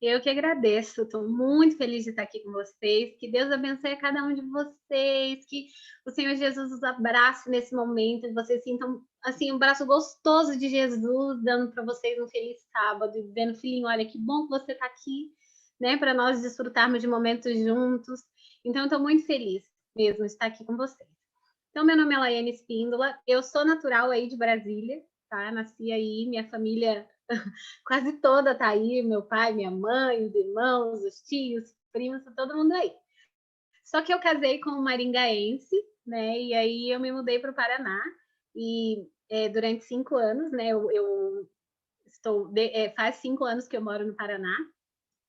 Eu que agradeço, estou muito feliz de estar aqui com vocês. Que Deus abençoe a cada um de vocês, que o Senhor Jesus os abrace nesse momento, que vocês sintam assim um braço gostoso de Jesus dando para vocês um feliz sábado, e dizendo, filhinho, olha que bom que você está aqui, né, para nós desfrutarmos de momentos juntos. Então, estou muito feliz mesmo de estar aqui com vocês. Então, meu nome é Laiane Espíndola, eu sou natural aí de Brasília, tá? Nasci aí, minha família quase toda tá aí, meu pai, minha mãe, os irmãos, os tios, primos, tá todo mundo aí. Só que eu casei com um maringaense, né? E aí eu me mudei para o Paraná e durante 5 anos, né? Eu estou faz 5 anos que eu moro no Paraná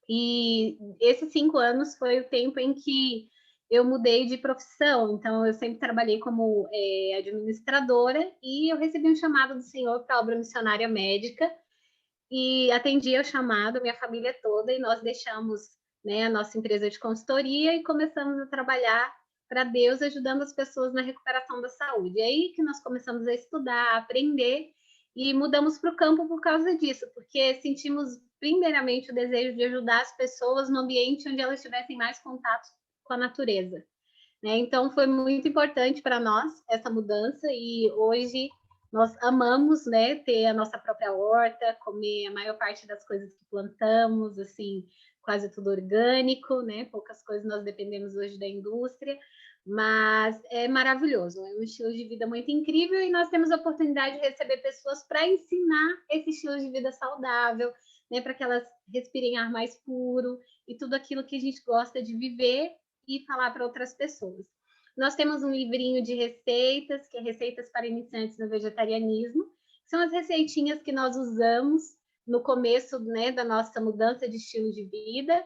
e esses 5 anos foi o tempo em que eu mudei de profissão. Então eu sempre trabalhei como administradora e eu recebi um chamado do Senhor para a obra missionária médica e atendi ao chamado, minha família toda, e nós deixamos, né, a nossa empresa de consultoria e começamos a trabalhar para Deus, ajudando as pessoas na recuperação da saúde. É aí que nós começamos a estudar, a aprender, e mudamos para o campo por causa disso, porque sentimos primeiramente o desejo de ajudar as pessoas no ambiente onde elas tivessem mais contato com a natureza, né? Então foi muito importante para nós essa mudança e hoje nós amamos, né, ter a nossa própria horta, comer a maior parte das coisas que plantamos, assim, quase tudo orgânico, né? Poucas coisas nós dependemos hoje da indústria, mas é maravilhoso, é um estilo de vida muito incrível e nós temos a oportunidade de receber pessoas para ensinar esse estilo de vida saudável, né, para que elas respirem ar mais puro e tudo aquilo que a gente gosta de viver e falar para outras pessoas. Nós temos um livrinho de receitas, que é Receitas para Iniciantes no Vegetarianismo. São as receitinhas que nós usamos no começo, né, da nossa mudança de estilo de vida.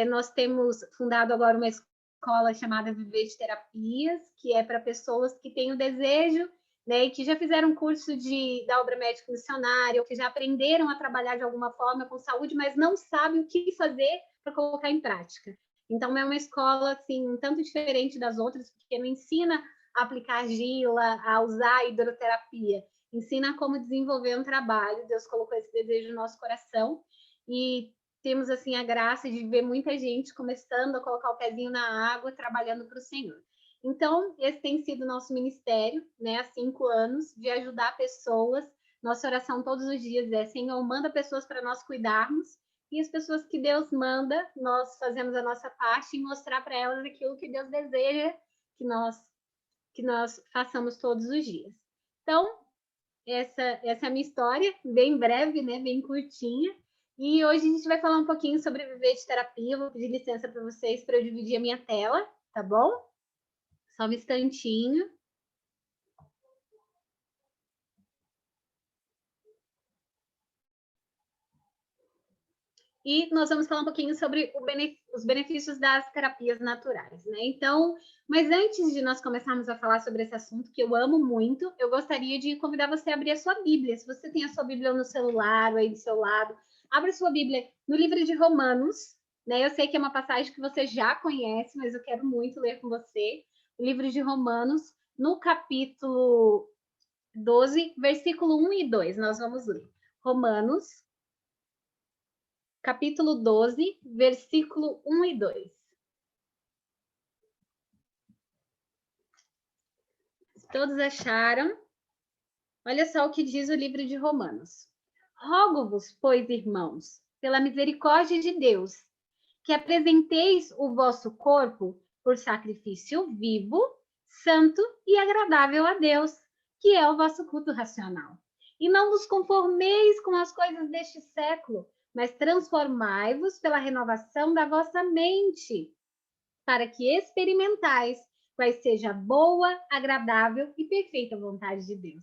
Nós temos fundado agora uma escola chamada Viver de Terapias, que é para pessoas que têm o desejo, né, e que já fizeram curso da obra médica missionária, ou que já aprenderam a trabalhar de alguma forma com saúde, mas não sabem o que fazer para colocar em prática. Então, é uma escola, assim, um tanto diferente das outras, porque não ensina a aplicar argila, a usar a hidroterapia, ensina como desenvolver um trabalho. Deus colocou esse desejo no nosso coração e temos, assim, a graça de ver muita gente começando a colocar o pezinho na água, trabalhando para o Senhor. Então, esse tem sido o nosso ministério, né, há 5 anos, de ajudar pessoas. Nossa oração todos os dias é: Senhor, manda pessoas para nós cuidarmos, e as pessoas que Deus manda, nós fazemos a nossa parte em mostrar para elas aquilo que Deus deseja que nós façamos todos os dias. Então, essa é a minha história, bem breve, né, bem curtinha. E hoje a gente vai falar um pouquinho sobre viver de terapia. Eu vou pedir licença para vocês para eu dividir a minha tela, tá bom? Só um instantinho. E nós vamos falar um pouquinho sobre os benefícios das terapias naturais, né? Então, mas antes de nós começarmos a falar sobre esse assunto, que eu amo muito, eu gostaria de convidar você a abrir a sua Bíblia. Se você tem a sua Bíblia no celular ou aí do seu lado, abra sua Bíblia no livro de Romanos, né? Eu sei que é uma passagem que você já conhece, mas eu quero muito ler com você. O livro de Romanos, no capítulo 12, versículo 1 e 2, nós vamos ler. Romanos, capítulo 12, versículo 1 e 2. Todos acharam? Olha só o que diz o livro de Romanos. Rogo-vos, pois, irmãos, pela misericórdia de Deus, que apresenteis o vosso corpo por sacrifício vivo, santo e agradável a Deus, que é o vosso culto racional. E não vos conformeis com as coisas deste século, mas transformai-vos pela renovação da vossa mente, para que experimentais qual seja a boa, agradável e perfeita vontade de Deus.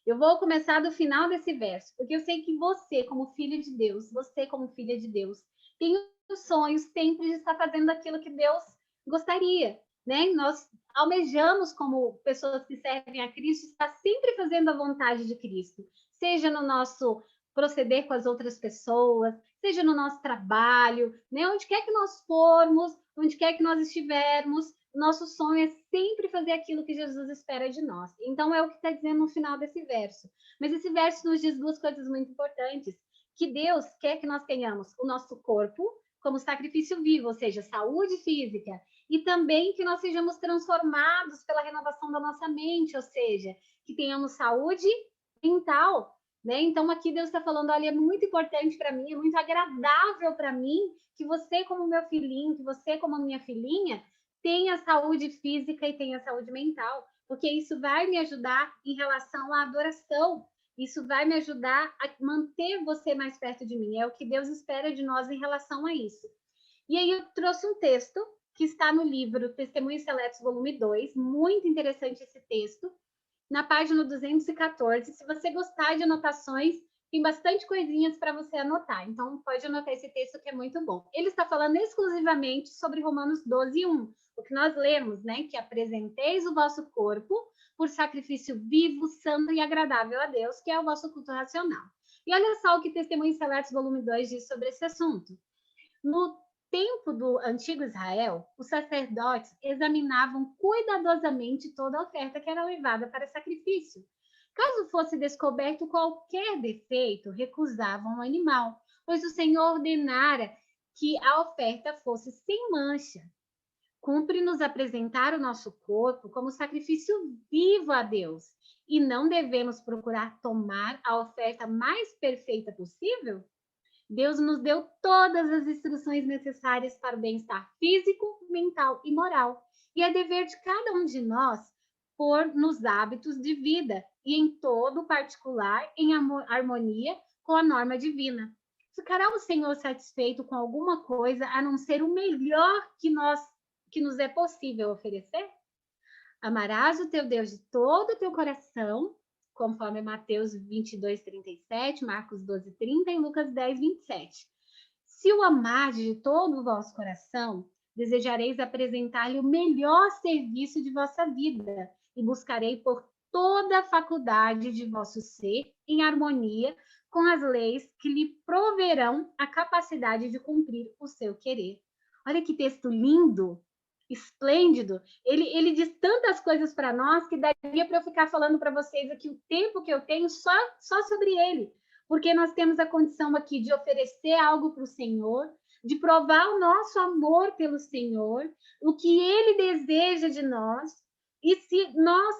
Eu vou começar do final desse verso, porque eu sei que você, como filho de Deus, você, como filha de Deus, tem os sonhos sempre de estar fazendo aquilo que Deus gostaria, né? Nós almejamos, como pessoas que servem a Cristo, estar sempre fazendo a vontade de Cristo, seja no nosso proceder com as outras pessoas, seja no nosso trabalho, né? Onde quer que nós formos, onde quer que nós estivermos, nosso sonho é sempre fazer aquilo que Jesus espera de nós. Então, é o que está dizendo no final desse verso. Mas esse verso nos diz duas coisas muito importantes, que Deus quer que nós tenhamos o nosso corpo como sacrifício vivo, ou seja, saúde física, e também que nós sejamos transformados pela renovação da nossa mente, ou seja, que tenhamos saúde mental, né? Então aqui Deus está falando, olha, é muito importante para mim, é muito agradável para mim que você como meu filhinho, que você como minha filhinha, tenha saúde física e tenha saúde mental, porque isso vai me ajudar em relação à adoração, isso vai me ajudar a manter você mais perto de mim. É o que Deus espera de nós em relação a isso. E aí eu trouxe um texto que está no livro Testemunhos Seletos, volume 2. Muito interessante esse texto. Na página 214. Se você gostar de anotações, tem bastante coisinhas para você anotar. Então, pode anotar esse texto que é muito bom. Ele está falando exclusivamente sobre Romanos 12, 1. O que nós lemos, né? Que apresenteis o vosso corpo por sacrifício vivo, santo e agradável a Deus, que é o vosso culto racional. E olha só o que Testemunhos Seletos, volume 2, diz sobre esse assunto. No tempo do antigo Israel, os sacerdotes examinavam cuidadosamente toda a oferta que era levada para sacrifício. Caso fosse descoberto qualquer defeito, recusavam o animal, pois o Senhor ordenara que a oferta fosse sem mancha. Cumpre-nos apresentar o nosso corpo como sacrifício vivo a Deus, e não devemos procurar tomar a oferta mais perfeita possível? Deus nos deu todas as instruções necessárias para o bem-estar físico, mental e moral. E é dever de cada um de nós pôr nos hábitos de vida e em todo particular em harmonia com a norma divina. Ficará o Senhor satisfeito com alguma coisa a não ser o melhor que nos é possível oferecer? Amarás o teu Deus de todo o teu coração, conforme Mateus 22, 37, Marcos 12, 30 e Lucas 10, 27. Se o amardes de todo o vosso coração, desejareis apresentar-lhe o melhor serviço de vossa vida e buscarei por toda a faculdade de vosso ser em harmonia com as leis que lhe proverão a capacidade de cumprir o seu querer. Olha que texto lindo! Esplêndido, ele diz tantas coisas para nós que daria para eu ficar falando para vocês aqui o tempo que eu tenho só sobre ele, porque nós temos a condição aqui de oferecer algo para o Senhor, de provar o nosso amor pelo Senhor, o que ele deseja de nós, e se nós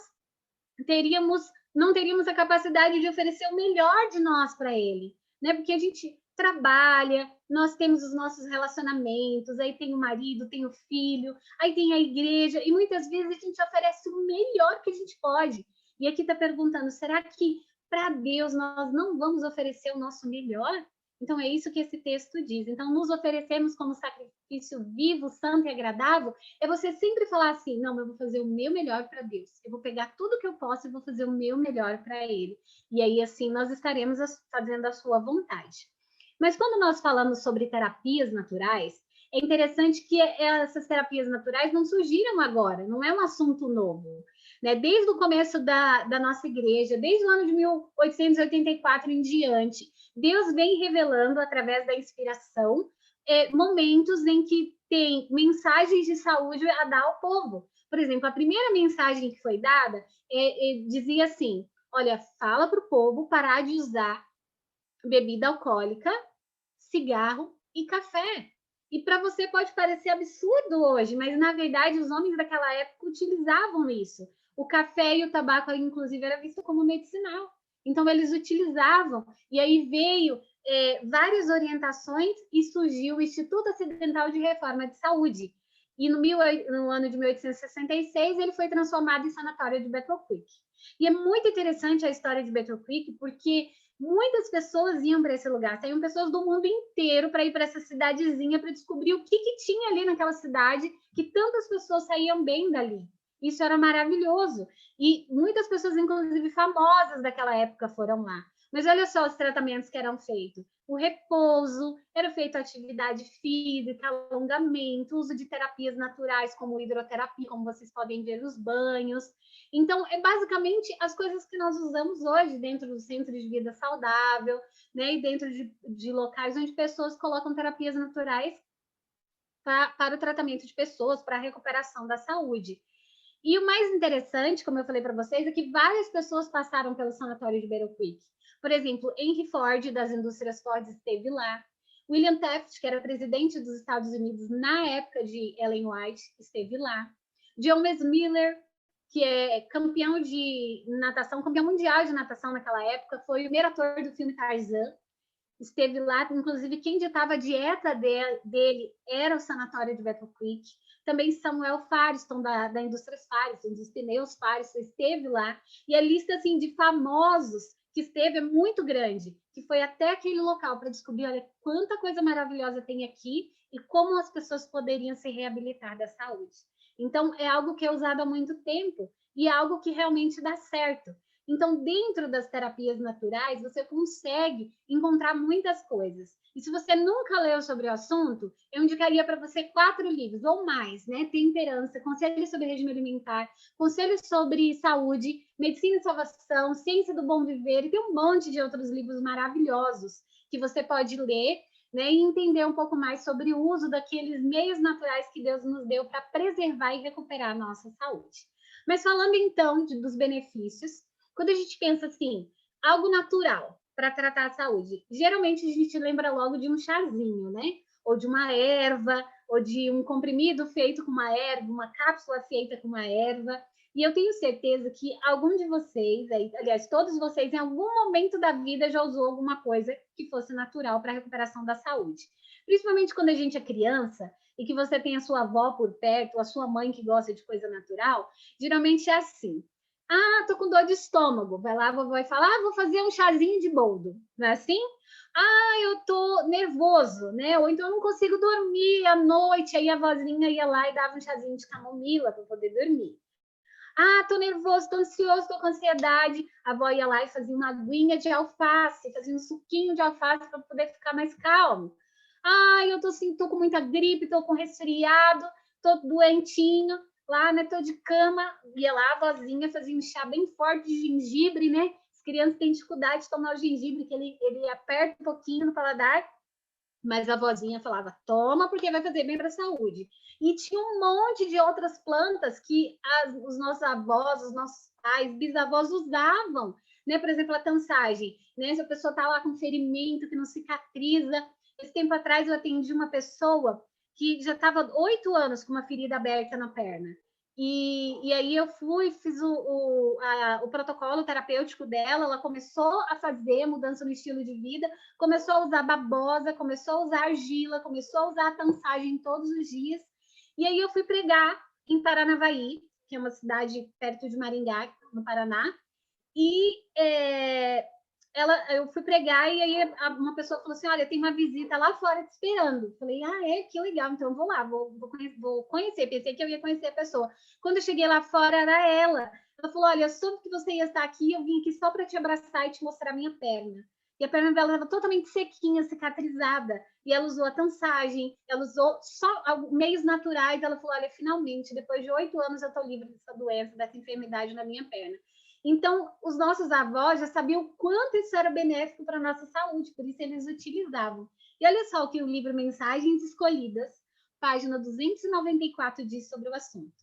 não teríamos a capacidade de oferecer o melhor de nós para ele, né? Porque a gente trabalha, nós temos os nossos relacionamentos, aí tem o marido, tem o filho, aí tem a igreja, e muitas vezes a gente oferece o melhor que a gente pode. E aqui está perguntando, será que para Deus nós não vamos oferecer o nosso melhor? Então é isso que esse texto diz. Então nos oferecemos como sacrifício vivo, santo e agradável, é você sempre falar assim, não, eu vou fazer o meu melhor para Deus. Eu vou pegar tudo que eu posso e vou fazer o meu melhor para ele. E aí assim nós estaremos fazendo a sua vontade. Mas quando nós falamos sobre terapias naturais, é interessante que essas terapias naturais não surgiram agora, não é um assunto novo. Né? Desde o começo da nossa igreja, desde o ano de 1884 em diante, Deus vem revelando, através da inspiração, momentos em que tem mensagens de saúde a dar ao povo. Por exemplo, a primeira mensagem que foi dada dizia assim, olha, fala para o povo parar de usar bebida alcoólica, cigarro e café. E para você pode parecer absurdo hoje, mas na verdade os homens daquela época utilizavam isso. O café e o tabaco, inclusive, era visto como medicinal. Então eles utilizavam. E aí veio várias orientações e surgiu o Instituto Ocidental de Reforma de Saúde. E no ano de 1866 ele foi transformado em sanatório de Battle Creek. E é muito interessante a história de Battle Creek, porque muitas pessoas iam para esse lugar, saíam pessoas do mundo inteiro para ir para essa cidadezinha para descobrir o que tinha ali naquela cidade, que tantas pessoas saíam bem dali. Isso era maravilhoso. E muitas pessoas, inclusive famosas daquela época, foram lá. Mas olha só os tratamentos que eram feitos. O repouso, era feito atividade física, alongamento, uso de terapias naturais, como hidroterapia, como vocês podem ver, os banhos. Então, é basicamente as coisas que nós usamos hoje dentro do centro de vida saudável, né? E dentro de locais onde pessoas colocam terapias naturais para o tratamento de pessoas, para a recuperação da saúde. E o mais interessante, como eu falei para vocês, é que várias pessoas passaram pelo sanatório de Battle Creek. Por exemplo, Henry Ford, das indústrias Ford, esteve lá. William Taft, que era presidente dos Estados Unidos na época de Ellen White, esteve lá. John Miller, que é campeão de natação, campeão mundial de natação naquela época, foi o primeiro ator do filme Tarzan, esteve lá, inclusive quem ditava a dieta dele era o sanatório de Battle Creek. Também Samuel Firestone, da indústria Firestone, dos pneus Firestone, esteve lá. E a lista assim, de famosos que esteve é muito grande, que foi até aquele local para descobrir, olha, quanta coisa maravilhosa tem aqui e como as pessoas poderiam se reabilitar da saúde. Então, é algo que é usado há muito tempo e é algo que realmente dá certo. Então, dentro das terapias naturais, você consegue encontrar muitas coisas. E se você nunca leu sobre o assunto, eu indicaria para você 4 livros ou mais, né? Temperança, Conselhos sobre Regime Alimentar, Conselhos sobre Saúde, Medicina e Salvação, Ciência do Bom Viver, e tem um monte de outros livros maravilhosos que você pode ler, né, e entender um pouco mais sobre o uso daqueles meios naturais que Deus nos deu para preservar e recuperar a nossa saúde. Mas falando então dos benefícios, quando a gente pensa assim, algo natural para tratar a saúde, geralmente a gente lembra logo de um chazinho, né? Ou de uma erva, ou de um comprimido feito com uma erva, uma cápsula feita com uma erva. E eu tenho certeza que algum de vocês, aliás, todos vocês, em algum momento da vida já usou alguma coisa que fosse natural para a recuperação da saúde. Principalmente quando a gente é criança e que você tem a sua avó por perto, a sua mãe que gosta de coisa natural, geralmente é assim. Ah, tô com dor de estômago. Vai lá, a vovó vai falar, vou fazer um chazinho de boldo. Não é assim? Ah, eu tô nervoso, né? Ou então eu não consigo dormir à noite. Aí a vozinha ia lá e dava um chazinho de camomila para poder dormir. Ah, tô nervoso, tô ansioso, tô com ansiedade. A avó ia lá e fazia uma aguinha de alface, fazia um suquinho de alface para poder ficar mais calmo. Ah, eu tô com muita gripe, tô com resfriado, tô doentinho lá, né? Tô de cama. Ia lá, a vozinha fazia um chá bem forte de gengibre, né? As crianças têm dificuldade de tomar o gengibre, que ele aperta um pouquinho no paladar. Mas a vozinha falava, toma, porque vai fazer bem para a saúde. E tinha um monte de outras plantas que os nossos avós, os nossos pais, bisavós usavam, né? Por exemplo, a tansagem, né? Se a pessoa está lá com ferimento que não cicatriza. Esse tempo atrás eu atendi uma pessoa que já estava 8 anos com uma ferida aberta na perna. E aí eu fui, fiz o protocolo terapêutico dela, ela começou a fazer mudança no estilo de vida, começou a usar babosa, começou a usar argila, começou a usar a tansagem todos os dias. E aí eu fui pregar em Paranavaí, que é uma cidade perto de Maringá, no Paraná, e eu fui pregar e aí uma pessoa falou assim, olha, tem uma visita lá fora te esperando. Falei, que legal, então eu vou lá, vou conhecer. Pensei que eu ia conhecer a pessoa. Quando eu cheguei lá fora, era ela. Ela falou, olha, eu soube que você ia estar aqui, eu vim aqui só para te abraçar e te mostrar a minha perna. E a perna dela estava totalmente sequinha, cicatrizada. E ela usou a tansagem, ela usou só meios naturais. Ela falou, olha, finalmente, depois de 8 anos eu estou livre dessa doença, dessa enfermidade na minha perna. Então, os nossos avós já sabiam o quanto isso era benéfico para a nossa saúde, por isso eles utilizavam. E olha só o que o livro Mensagens Escolhidas, página 294, diz sobre o assunto.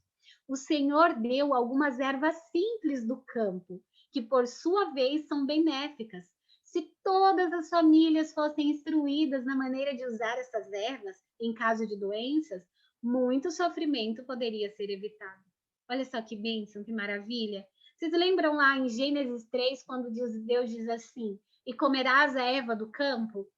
O Senhor deu algumas ervas simples do campo, que por sua vez são benéficas. Se todas as famílias fossem instruídas na maneira de usar essas ervas, em caso de doenças, muito sofrimento poderia ser evitado. Olha só que bênção, que maravilha! Vocês lembram lá em Gênesis 3, quando Deus diz assim, e comerás a erva do campo?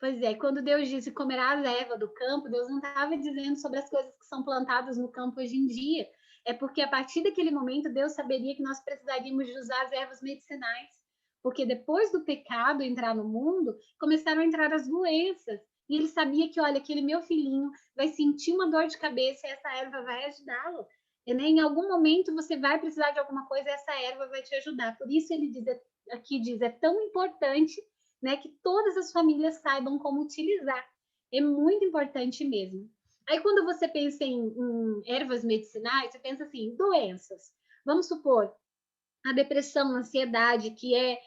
Pois é, quando Deus disse comerás a erva do campo, Deus não estava dizendo sobre as coisas que são plantadas no campo hoje em dia. É porque a partir daquele momento Deus saberia que nós precisaríamos de usar as ervas medicinais. Porque depois do pecado entrar no mundo, começaram a entrar as doenças. E ele sabia que, olha, aquele meu filhinho vai sentir uma dor de cabeça e essa erva vai ajudá-lo. Em algum momento você vai precisar de alguma coisa e essa erva vai te ajudar. Por isso ele diz, é tão importante, né, que todas as famílias saibam como utilizar. É muito importante mesmo. Aí quando você pensa em ervas medicinais, você pensa assim, doenças. Vamos supor, a depressão, a ansiedade, que é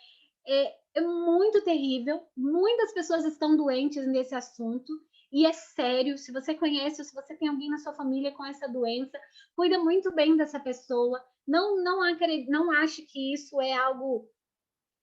muito terrível. Muitas pessoas estão doentes nesse assunto. E é sério, se você conhece, ou se você tem alguém na sua família com essa doença, cuida muito bem dessa pessoa. Não ache que isso é algo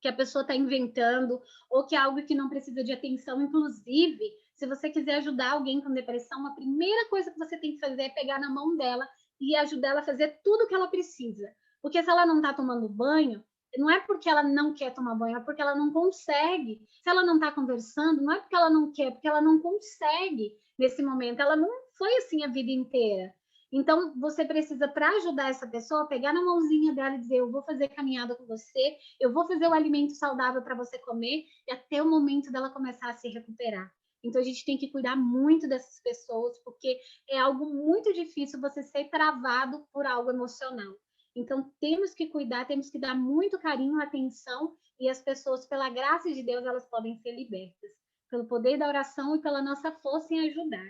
que a pessoa está inventando, ou que é algo que não precisa de atenção. Inclusive, se você quiser ajudar alguém com depressão, a primeira coisa que você tem que fazer é pegar na mão dela e ajudar ela a fazer tudo o que ela precisa. Porque se ela não está tomando banho, não é porque ela não quer tomar banho, é porque ela não consegue. Se ela não está conversando, não é porque ela não quer, é porque ela não consegue nesse momento. Ela não foi assim a vida inteira. Então, você precisa, para ajudar essa pessoa, pegar na mãozinha dela e dizer: eu vou fazer caminhada com você, eu vou fazer o alimento saudável para você comer, e até o momento dela começar a se recuperar. Então, a gente tem que cuidar muito dessas pessoas, porque é algo muito difícil você ser travado por algo emocional. Então, temos que cuidar, temos que dar muito carinho, atenção, e as pessoas, pela graça de Deus, elas podem ser libertas, pelo poder da oração e pela nossa força em ajudar.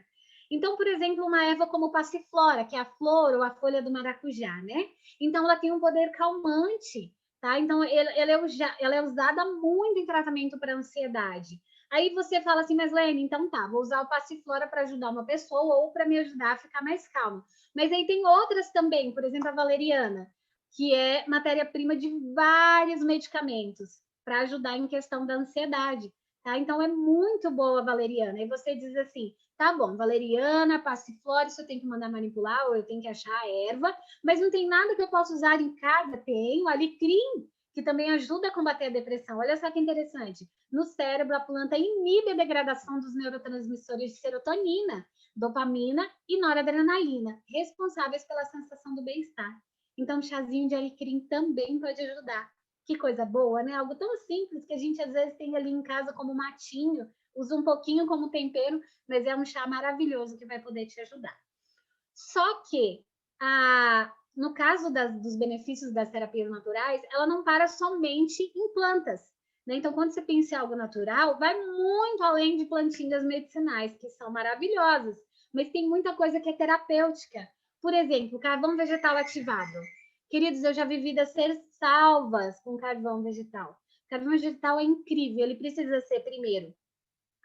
Então, por exemplo, uma erva como passiflora, que é a flor ou a folha do maracujá, né? Então, ela tem um poder calmante, tá? Então, ela é usada muito em tratamento para ansiedade. Aí você fala assim, mas Lene, então tá, vou usar o passiflora para ajudar uma pessoa ou para me ajudar a ficar mais calma. Mas aí tem outras também, por exemplo, a valeriana, que é matéria-prima de vários medicamentos para ajudar em questão da ansiedade, tá? Então, é muito boa a valeriana. E você diz assim, tá bom, valeriana, passiflora, isso eu tenho que mandar manipular, ou eu tenho que achar a erva, mas não tem nada que eu possa usar em casa. Tem o alecrim, que também ajuda a combater a depressão. Olha só que interessante. No cérebro, a planta inibe a degradação dos neurotransmissores de serotonina, dopamina e noradrenalina, responsáveis pela sensação do bem-estar. Então, chazinho de alecrim também pode ajudar. Que coisa boa, né? Algo tão simples que a gente às vezes tem ali em casa como matinho, usa um pouquinho como tempero, mas é um chá maravilhoso que vai poder te ajudar. Só que, no caso dos benefícios das terapias naturais, ela não para somente em plantas, né? Então, quando você pensa em algo natural, vai muito além de plantinhas medicinais, que são maravilhosas, mas tem muita coisa que é terapêutica. Por exemplo, carvão vegetal ativado. Queridos, eu já vi vidas ser salvas com carvão vegetal. Carvão vegetal é incrível, ele precisa ser, primeiro,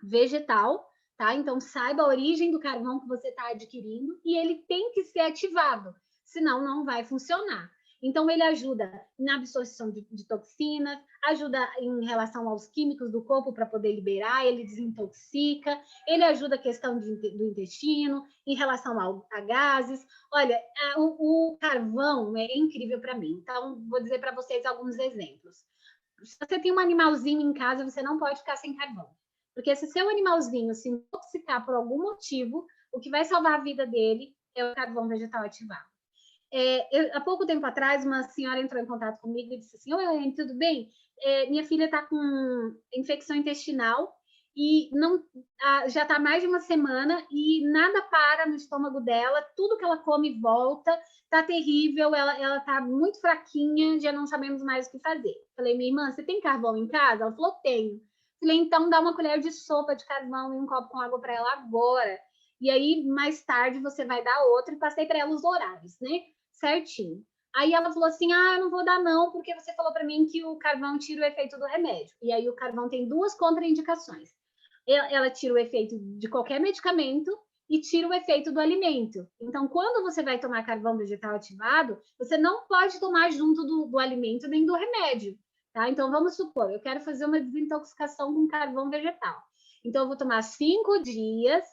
vegetal, tá? Então, saiba a origem do carvão que você está adquirindo e ele tem que ser ativado, senão não vai funcionar. Então, ele ajuda na absorção de toxinas, ajuda em relação aos químicos do corpo para poder liberar, ele desintoxica, ele ajuda a questão do intestino, em relação a gases. Olha, o carvão é incrível para mim. Então, vou dizer para vocês alguns exemplos. Se você tem um animalzinho em casa, você não pode ficar sem carvão. Porque se seu animalzinho se intoxicar por algum motivo, o que vai salvar a vida dele é o carvão vegetal ativado. Há pouco tempo atrás, uma senhora entrou em contato comigo e disse assim: oi, Helene, tudo bem? Minha filha está com infecção intestinal e não, já está mais de uma semana e nada para no estômago dela, tudo que ela come volta, está terrível, ela está muito fraquinha, já não sabemos mais o que fazer. Falei, minha irmã, você tem carvão em casa? Ela falou, tenho. Falei, então dá uma colher de sopa de carvão e um copo com água para ela agora. E aí, mais tarde, você vai dar outro. E passei para ela os horários, né? Certinho. Aí ela falou assim, eu não vou dar não, porque você falou para mim que o carvão tira o efeito do remédio. E aí o carvão tem duas contraindicações. Ela tira o efeito de qualquer medicamento e tira o efeito do alimento. Então, quando você vai tomar carvão vegetal ativado, você não pode tomar junto do alimento nem do remédio. Tá? Então, vamos supor, eu quero fazer uma desintoxicação com carvão vegetal. Então, eu vou tomar 5 dias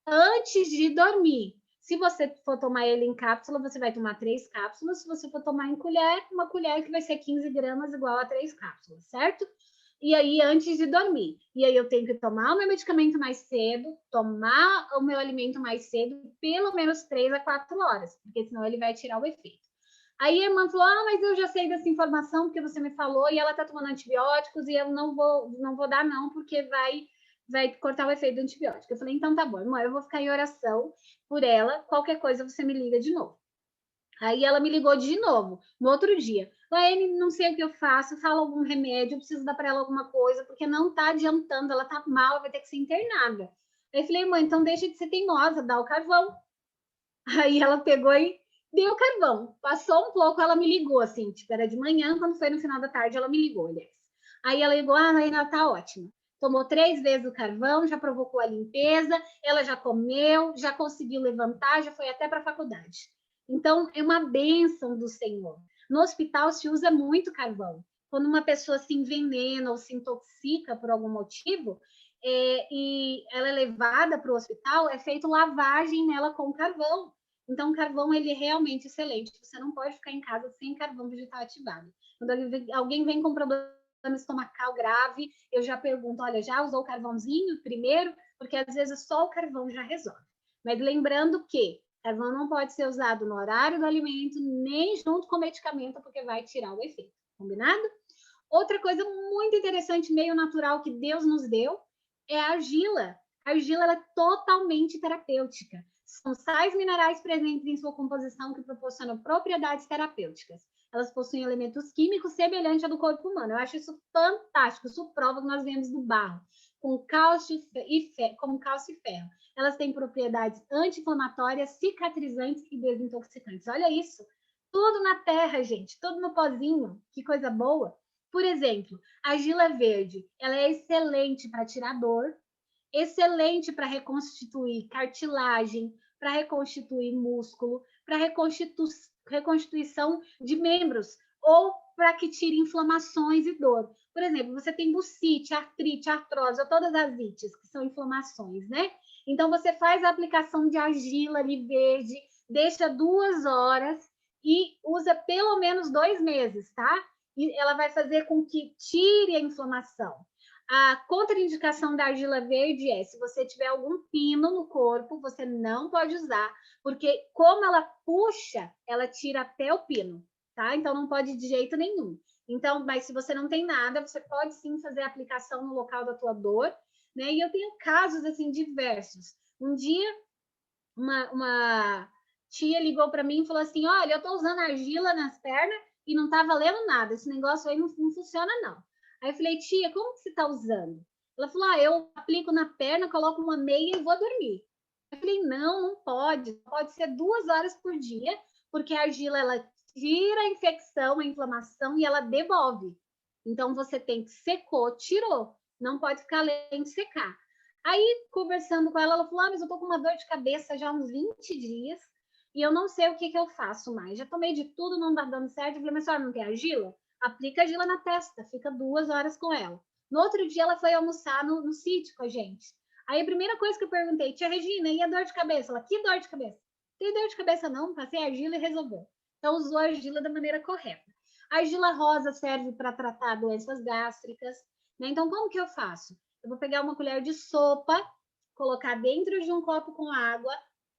antes de dormir. Se você for tomar ele em cápsula, você vai tomar 3 cápsulas. Se você for tomar em colher, uma colher que vai ser 15 gramas, igual a 3 cápsulas, certo? E aí, antes de dormir. E aí, eu tenho que tomar o meu medicamento mais cedo, tomar o meu alimento mais cedo, pelo menos 3 a 4 horas, porque senão ele vai tirar o efeito. Aí a irmã falou, mas eu já sei dessa informação, porque você me falou, e ela tá tomando antibióticos, e eu não vou dar não, porque vai cortar o efeito do antibiótico. Eu falei, então tá bom, irmã, eu vou ficar em oração por ela, qualquer coisa você me liga de novo. Aí ela me ligou de novo, no outro dia. Laene, não sei o que eu faço, fala algum remédio, eu preciso dar para ela alguma coisa, porque não tá adiantando, ela tá mal, vai ter que ser internada. Aí eu falei, irmã, então deixa de ser teimosa, dá o carvão. Aí ela pegou e deu o carvão. Passou um pouco, ela me ligou, assim, tipo, era de manhã, quando foi no final da tarde, ela me ligou, aliás. Aí ela ligou, Laene, ela tá ótima. Tomou 3 vezes o carvão, já provocou a limpeza, ela já comeu, já conseguiu levantar, já foi até para a faculdade. Então, é uma bênção do Senhor. No hospital se usa muito carvão. quando uma pessoa se envenena ou se intoxica por algum motivo, e ela é levada para o hospital, é feita lavagem nela com carvão. Então, o carvão ele é realmente excelente. Você não pode ficar em casa sem carvão vegetal ativado. Quando alguém vem com problema estomacal grave, eu já pergunto, olha, já usou o carvãozinho primeiro? Porque às vezes só o carvão já resolve. Mas lembrando que carvão não pode ser usado no horário do alimento, nem junto com o medicamento, porque vai tirar o efeito. Combinado? Outra coisa muito interessante, meio natural, que Deus nos deu, é a argila. A argila ela é totalmente terapêutica. São sais minerais presentes em sua composição que proporcionam propriedades terapêuticas. Elas possuem elementos químicos semelhantes ao do corpo humano. Eu acho isso fantástico. Isso prova que nós viemos do barro, com cálcio e ferro. Elas têm propriedades anti-inflamatórias, cicatrizantes e desintoxicantes. Olha isso. Tudo na terra, gente. Tudo no pozinho. Que coisa boa. Por exemplo, a argila verde, ela é excelente para tirar dor, excelente para reconstituir cartilagem, para reconstituir músculo, para reconstituição de membros ou para que tire inflamações e dor. Por exemplo, você tem bursite, artrite, artrose ou todas as ites, que são inflamações, né? Então, você faz a aplicação de argila ali verde, deixa 2 horas e usa pelo menos 2 meses, tá? E ela vai fazer com que tire a inflamação. A contraindicação da argila verde é se você tiver algum pino no corpo, você não pode usar, porque como ela puxa, ela tira até o pino, tá? Então não pode de jeito nenhum. Então, mas se você não tem nada, você pode sim fazer a aplicação no local da tua dor, né? E eu tenho casos assim diversos. Um dia uma tia ligou para mim e falou assim: "Olha, eu tô usando argila nas pernas e não tá valendo nada. Esse negócio aí não funciona não". Aí eu falei: "Tia, como que você tá usando?". Ela falou: "Ah, eu aplico na perna, coloco uma meia e vou dormir". Eu falei: "Não, não pode. Pode ser 2 horas por dia, porque a argila ela tira a infecção, a inflamação e ela devolve. Então você tem que secou, tirou. Não pode ficar além de secar". Aí, conversando com ela, ela falou: mas eu tô com uma dor de cabeça já há uns 20 dias e eu não sei o que eu faço mais. Já tomei de tudo, não tá dando certo. Eu falei: mas a senhora não quer argila? Aplica argila na testa, fica 2 horas com ela. No outro dia, ela foi almoçar no sítio com a gente. Aí, a primeira coisa que eu perguntei: tia Regina, e a dor de cabeça? Ela: que dor de cabeça? Tem dor de cabeça não, passei argila e resolveu. Então, usou a argila da maneira correta. A argila rosa serve para tratar doenças gástricas, né? Então, como que eu faço? Eu vou pegar uma colher de sopa, colocar dentro de um copo com água,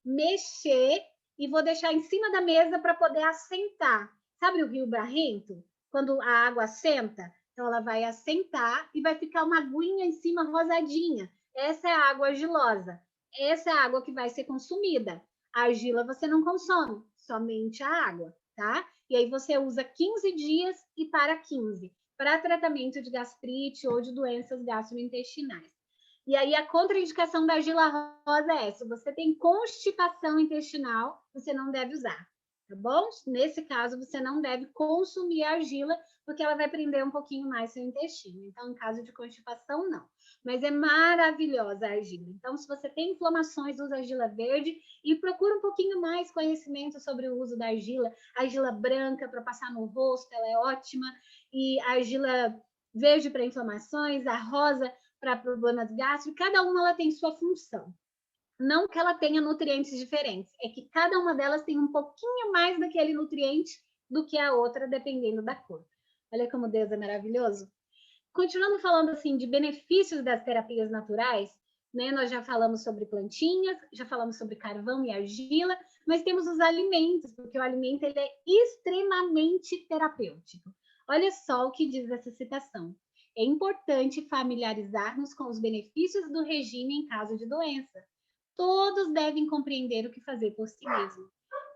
mexer e vou deixar em cima da mesa para poder assentar. Sabe o rio barrento? Quando a água assenta, então ela vai assentar e vai ficar uma aguinha em cima rosadinha. Essa é a água argilosa. Essa é a água que vai ser consumida. A argila você não consome, somente a água, tá? E aí você usa 15 dias e para 15 para tratamento de gastrite ou de doenças gastrointestinais. E aí a contraindicação da argila rosa é: se você tem constipação intestinal, você não deve usar, tá bom? Nesse caso, você não deve consumir a argila, porque ela vai prender um pouquinho mais seu intestino. Então, em caso de constipação, não. Mas é maravilhosa a argila. Então, se você tem inflamações, usa argila verde e procura um pouquinho mais conhecimento sobre o uso da argila. A argila branca para passar no rosto, ela é ótima. E a argila verde para inflamações, a rosa para problemas gástricos, cada uma ela tem sua função. Não que ela tenha nutrientes diferentes, é que cada uma delas tem um pouquinho mais daquele nutriente do que a outra, dependendo da cor. Olha como Deus é maravilhoso. Continuando falando assim de benefícios das terapias naturais, né? Nós já falamos sobre plantinhas, já falamos sobre carvão e argila, mas temos os alimentos, porque o alimento ele é extremamente terapêutico. Olha só o que diz essa citação: é importante familiarizar-nos com os benefícios do regime em caso de doença. Todos devem compreender o que fazer por si mesmo.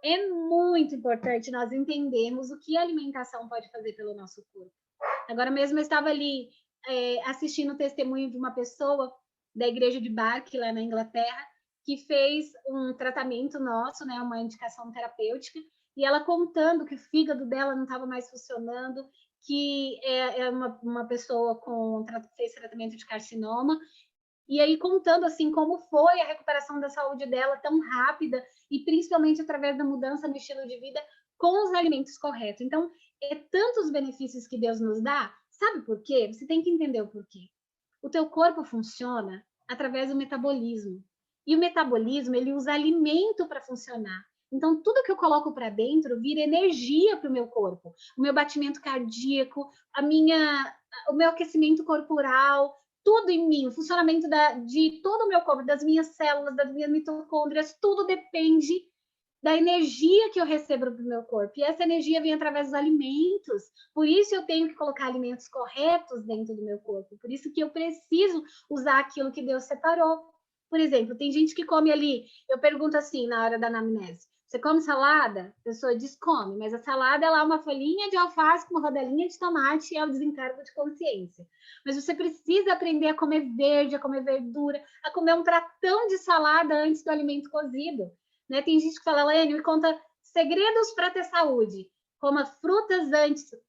É muito importante nós entendermos o que a alimentação pode fazer pelo nosso corpo. Agora mesmo eu estava ali assistindo o testemunho de uma pessoa da igreja de Bath, lá na Inglaterra, que fez um tratamento nosso, né, uma indicação terapêutica, e ela contando que o fígado dela não estava mais funcionando, que é uma pessoa fez tratamento de carcinoma, e aí contando assim como foi a recuperação da saúde dela tão rápida, e principalmente através da mudança no estilo de vida com os alimentos corretos. Então, é tantos benefícios que Deus nos dá. Sabe por quê? Você tem que entender o porquê. O teu corpo funciona através do metabolismo. E o metabolismo, ele usa alimento para funcionar. Então, tudo que eu coloco para dentro vira energia para o meu corpo. O meu batimento cardíaco, o meu aquecimento corporal, tudo em mim, o funcionamento de todo o meu corpo, das minhas células, das minhas mitocôndrias, tudo depende da energia que eu recebo do meu corpo. E essa energia vem através dos alimentos. Por isso eu tenho que colocar alimentos corretos dentro do meu corpo. Por isso que eu preciso usar aquilo que Deus separou. Por exemplo, tem gente que come ali, eu pergunto assim na hora da anamnese, você come salada? A pessoa diz come, mas a salada é lá uma folhinha de alface com uma rodelinha de tomate e é o desencargo de consciência. Mas você precisa aprender a comer verde, a comer verdura, a comer um pratão de salada antes do alimento cozido. Né? Tem gente que fala, Lênin, me conta segredos para ter saúde. Coma frutas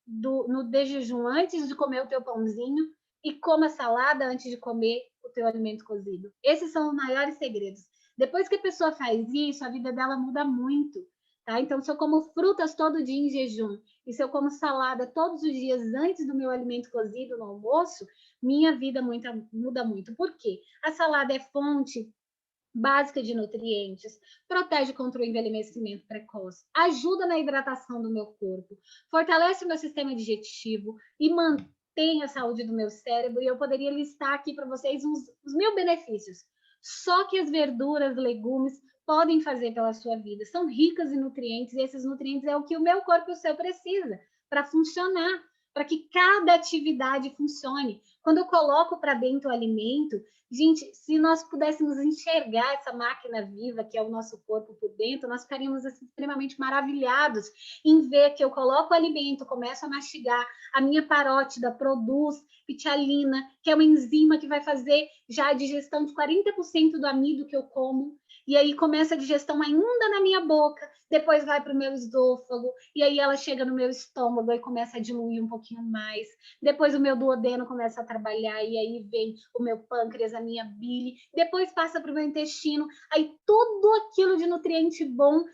no de jejum, antes de comer o teu pãozinho, e coma salada antes de comer o teu alimento cozido. Esses são os maiores segredos. Depois que a pessoa faz isso, a vida dela muda muito. Tá? Então, se eu como frutas todo dia em jejum, e se eu como salada todos os dias antes do meu alimento cozido no almoço, minha vida muda muito. Por quê? A salada é fonte básica de nutrientes, protege contra o envelhecimento precoce, ajuda na hidratação do meu corpo, fortalece o meu sistema digestivo e mantém a saúde do meu cérebro. E eu poderia listar aqui para vocês os 1000 benefícios. Só que as verduras, legumes podem fazer pela sua vida. São ricas em nutrientes e esses nutrientes é o que o meu corpo e o seu precisa para funcionar, para que cada atividade funcione. Quando eu coloco para dentro o alimento, gente, se nós pudéssemos enxergar essa máquina viva que é o nosso corpo por dentro, nós ficaríamos assim, extremamente maravilhados em ver que eu coloco o alimento, começo a mastigar, a minha parótida produz pitialina, que é uma enzima que vai fazer já a digestão de 40% do amido que eu como, e aí começa a digestão ainda na minha boca, depois vai para o meu esôfago, e aí ela chega no meu estômago e começa a diluir um pouquinho mais. Depois o meu duodeno começa a trabalhar, e aí vem o meu pâncreas, a minha bile. Depois passa para o meu intestino. Aí tudo aquilo de nutriente bom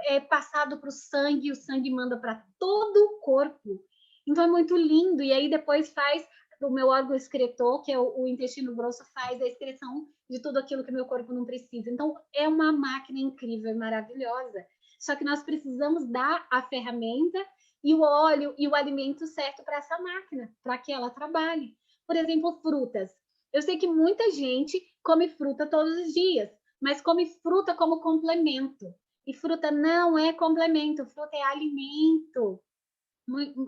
é passado para o sangue, e o sangue manda para todo o corpo. Então é muito lindo. E aí depois faz o meu órgão excretor, que é o intestino grosso, faz a excreção de tudo aquilo que meu corpo não precisa. Então é uma máquina incrível, maravilhosa. Só que nós precisamos dar a ferramenta e o óleo e o alimento certo para essa máquina, para que ela trabalhe. Por exemplo, frutas. Eu sei que muita gente come fruta todos os dias, mas come fruta como complemento. E fruta não é complemento, fruta é alimento.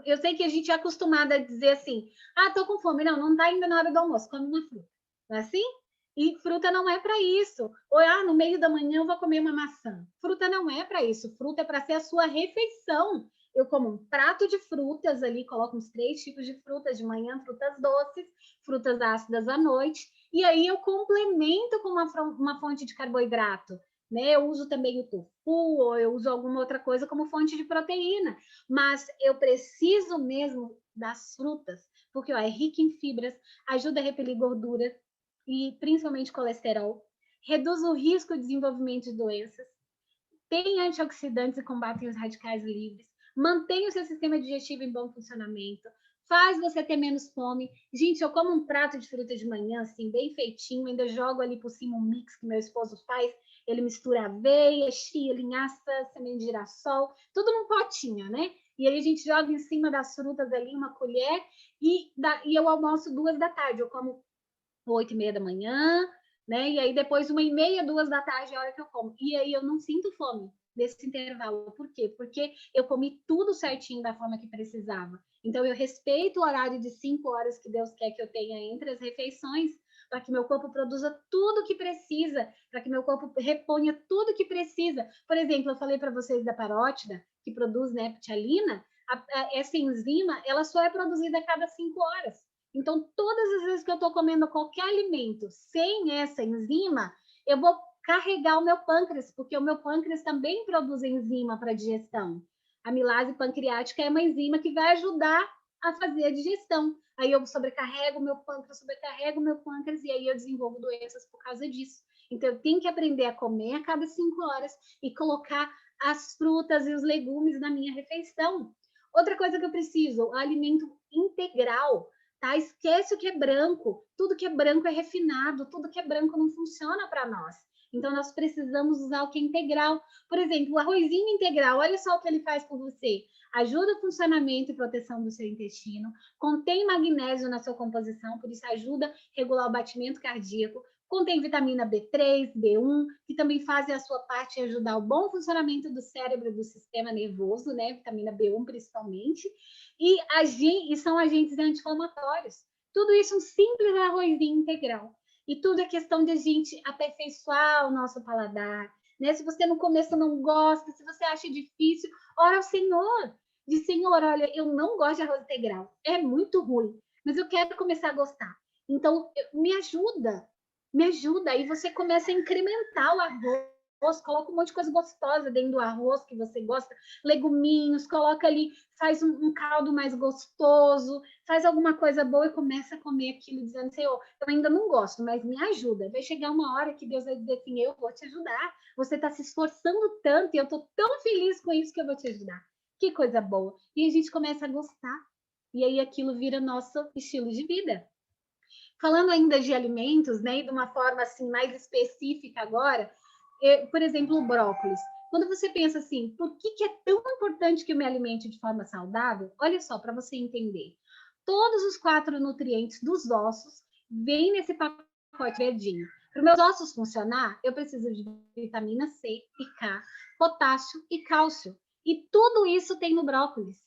Eu sei que a gente é acostumada a dizer assim, tô com fome. Não, não está ainda na hora do almoço, come uma fruta. Não é assim? E fruta não é para isso. Ou, no meio da manhã eu vou comer uma maçã. Fruta não é para isso. Fruta é para ser a sua refeição. Eu como um prato de frutas ali, coloco uns 3 tipos de frutas de manhã, frutas doces, frutas ácidas à noite, e aí eu complemento com uma fonte de carboidrato. Né? Eu uso também o tofu, ou eu uso alguma outra coisa como fonte de proteína, mas eu preciso mesmo das frutas, porque é rica em fibras, ajuda a repelir gordura e principalmente colesterol, reduz o risco de desenvolvimento de doenças, tem antioxidantes e combatem os radicais livres, mantém o seu sistema digestivo em bom funcionamento, faz você ter menos fome. Gente, eu como um prato de fruta de manhã, assim, bem feitinho, ainda jogo ali por cima um mix que meu esposo faz, ele mistura aveia, chia, linhaça, semente de girassol, tudo num potinho, né? E aí a gente joga em cima das frutas ali uma colher e eu almoço 2 da tarde, eu como 8h30 da manhã, né? E aí depois 1h30, 2 da tarde é a hora que eu como. E aí eu não sinto fome nesse intervalo. Por quê? Porque eu comi tudo certinho da forma que precisava. Então eu respeito o horário de 5 horas que Deus quer que eu tenha entre as refeições, para que meu corpo produza tudo que precisa, para que meu corpo reponha tudo que precisa. Por exemplo, eu falei para vocês da parótida, que produz, né, ptialina, essa enzima, ela só é produzida a cada 5 horas. Então, todas as vezes que eu estou comendo qualquer alimento sem essa enzima, eu vou carregar o meu pâncreas, porque o meu pâncreas também produz enzima para digestão. A amilase pancreática é uma enzima que vai ajudar a fazer a digestão. Aí eu sobrecarrego o meu pâncreas, e aí eu desenvolvo doenças por causa disso. Então, eu tenho que aprender a comer a cada 5 horas e colocar as frutas e os legumes na minha refeição. Outra coisa que eu preciso, alimento integral, tá? Esquece o que é branco. Tudo que é branco é refinado, tudo que é branco não funciona para nós. Então, nós precisamos usar o que é integral. Por exemplo, o arrozinho integral, olha só o que ele faz por você. Ajuda o funcionamento e proteção do seu intestino, contém magnésio na sua composição, por isso ajuda a regular o batimento cardíaco, contém vitamina B3, B1, que também fazem a sua parte em ajudar o bom funcionamento do cérebro e do sistema nervoso, né? Vitamina B1 principalmente, e são agentes anti-inflamatórios. Tudo isso um simples arrozinho integral. E tudo é questão de a gente aperfeiçoar o nosso paladar, né? Se você no começo não gosta, se você acha difícil, ora ao Senhor. Diz, Senhor, olha, eu não gosto de arroz integral, é muito ruim, mas eu quero começar a gostar. Então, me ajuda, aí você começa a incrementar o arroz, coloca um monte de coisa gostosa dentro do arroz que você gosta, leguminhos, coloca ali, faz um caldo mais gostoso, faz alguma coisa boa e começa a comer aquilo, dizendo, Senhor, eu ainda não gosto, mas me ajuda. Vai chegar uma hora que Deus vai dizer assim, eu vou te ajudar, você está se esforçando tanto e eu estou tão feliz com isso que eu vou te ajudar. Que coisa boa. E a gente começa a gostar, e aí aquilo vira nosso estilo de vida. Falando ainda de alimentos, né, e de uma forma assim mais específica agora, por exemplo, o brócolis. Quando você pensa assim, por que é tão importante que eu me alimente de forma saudável? Olha só, para você entender. Todos os 4 nutrientes dos ossos vêm nesse pacote verdinho. Para os meus ossos funcionar, eu preciso de vitamina C e K, potássio e cálcio. E tudo isso tem no brócolis.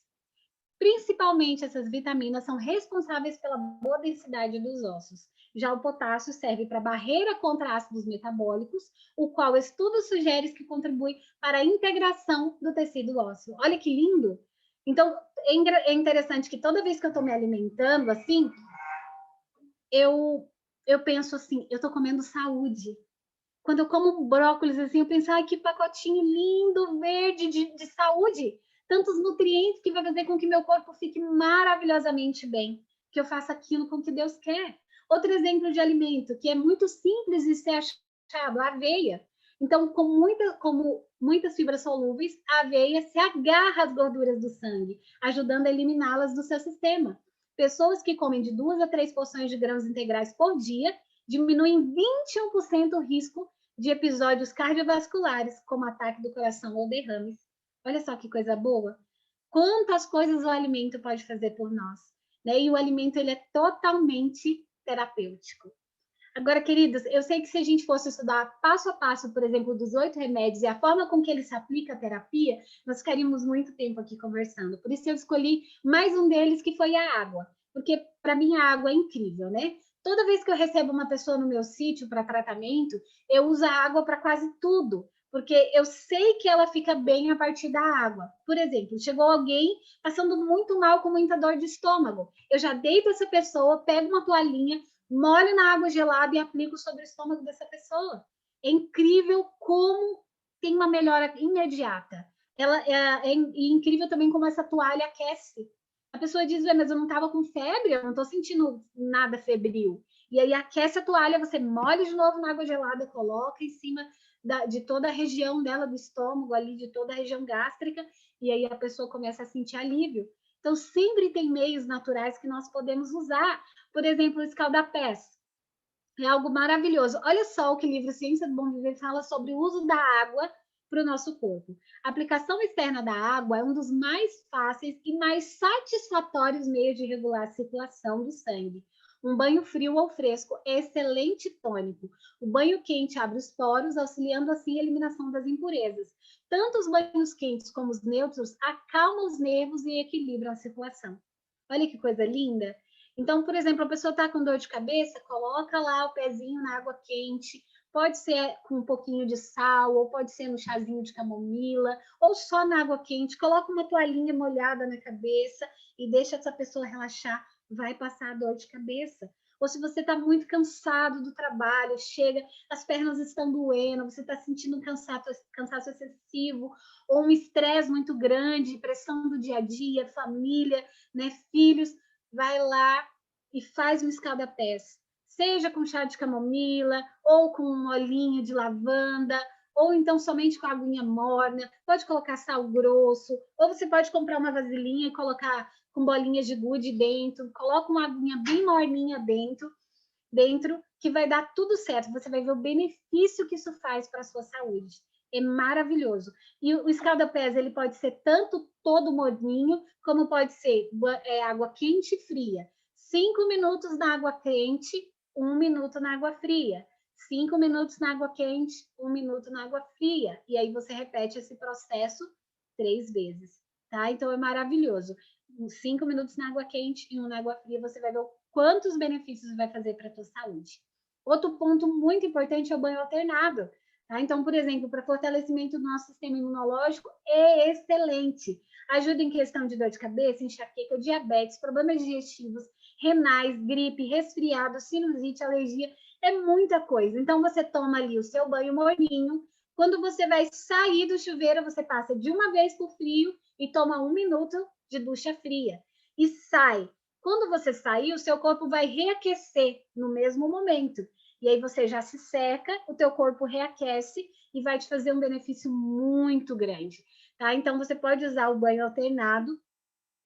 Principalmente essas vitaminas são responsáveis pela boa densidade dos ossos. Já o potássio serve para barreira contra ácidos metabólicos, o qual o estudo sugere que contribui para a integração do tecido ósseo. Olha que lindo! Então, é interessante que toda vez que eu estou me alimentando assim, eu penso assim, eu estou comendo saúde. Quando eu como brócolis, assim, eu penso, ai, que pacotinho lindo, verde, de saúde. Tantos nutrientes que vai fazer com que meu corpo fique maravilhosamente bem. Que eu faça aquilo com que Deus quer. Outro exemplo de alimento, que é muito simples de ser achado, a aveia. Então, como muitas fibras solúveis, a aveia se agarra às gorduras do sangue, ajudando a eliminá-las do seu sistema. Pessoas que comem de 2 a 3 porções de grãos integrais por dia diminuem 21% o risco de episódios cardiovasculares, como ataque do coração ou derrames. Olha só que coisa boa. Quantas coisas o alimento pode fazer por nós, né? E o alimento ele é totalmente terapêutico. Agora, queridos, eu sei que se a gente fosse estudar passo a passo, por exemplo, dos 8 remédios e a forma com que ele se aplica à terapia, nós ficaríamos muito tempo aqui conversando. Por isso eu escolhi mais um deles, que foi a água. Porque, para mim, a água é incrível, né? Toda vez que eu recebo uma pessoa no meu sítio para tratamento, eu uso a água para quase tudo. Porque eu sei que ela fica bem a partir da água. Por exemplo, chegou alguém passando muito mal, com muita dor de estômago. Eu já deito essa pessoa, pego uma toalhinha, molho na água gelada e aplico sobre o estômago dessa pessoa. É incrível como tem uma melhora imediata. É incrível também como essa toalha aquece. A pessoa diz, mas eu não estava com febre, eu não estou sentindo nada febril. E aí aquece a toalha, você molha de novo na água gelada, coloca em cima de toda a região dela, do estômago, ali, de toda a região gástrica, e aí a pessoa começa a sentir alívio. Então, sempre tem meios naturais que nós podemos usar. Por exemplo, o escaldapés. É algo maravilhoso. Olha só o que o livro Ciência do Bom Viver fala sobre o uso da água para o nosso corpo. A aplicação externa da água é um dos mais fáceis e mais satisfatórios meios de regular a circulação do sangue. Um banho frio ou fresco é excelente tônico. O banho quente abre os poros, auxiliando assim a eliminação das impurezas. Tanto os banhos quentes como os neutros acalmam os nervos e equilibram a circulação. Olha que coisa linda! Então, por exemplo, a pessoa está com dor de cabeça, coloca lá o pezinho na água quente, pode ser com um pouquinho de sal, ou pode ser no chazinho de camomila, ou só na água quente, coloca uma toalhinha molhada na cabeça e deixa essa pessoa relaxar, vai passar a dor de cabeça. Ou se você está muito cansado do trabalho, chega, as pernas estão doendo, você está sentindo cansaço excessivo, ou um estresse muito grande, pressão do dia a dia, família, né, filhos, vai lá e faz um escaldapés, seja com chá de camomila, ou com um olhinho de lavanda, ou então somente com a aguinha morna, pode colocar sal grosso, ou você pode comprar uma vasilhinha e colocar com bolinhas de gude dentro, coloca uma aguinha bem morninha dentro, que vai dar tudo certo. Você vai ver o benefício que isso faz para a sua saúde. É maravilhoso. E o escalda-pés, ele pode ser tanto todo morninho, como pode ser água quente e fria. 5 minutos na água quente, 1 minuto na água fria. 5 minutos na água quente, 1 minuto na água fria. E aí você repete esse processo 3 vezes, tá? Então é maravilhoso. 5 minutos na água quente e 1 na água fria, você vai ver quantos benefícios vai fazer para a tua saúde. Outro ponto muito importante é o banho alternado. Tá? Então, por exemplo, para fortalecimento do nosso sistema imunológico, é excelente. Ajuda em questão de dor de cabeça, enxaqueca, diabetes, problemas digestivos, renais, gripe, resfriado, sinusite, alergia, é muita coisa. Então, você toma ali o seu banho morninho. Quando você vai sair do chuveiro, você passa de uma vez por frio e toma 1 minuto de ducha fria. E sai. Quando você sair, o seu corpo vai reaquecer no mesmo momento. E aí você já se seca, o teu corpo reaquece e vai te fazer um benefício muito grande, tá? Então você pode usar o banho alternado,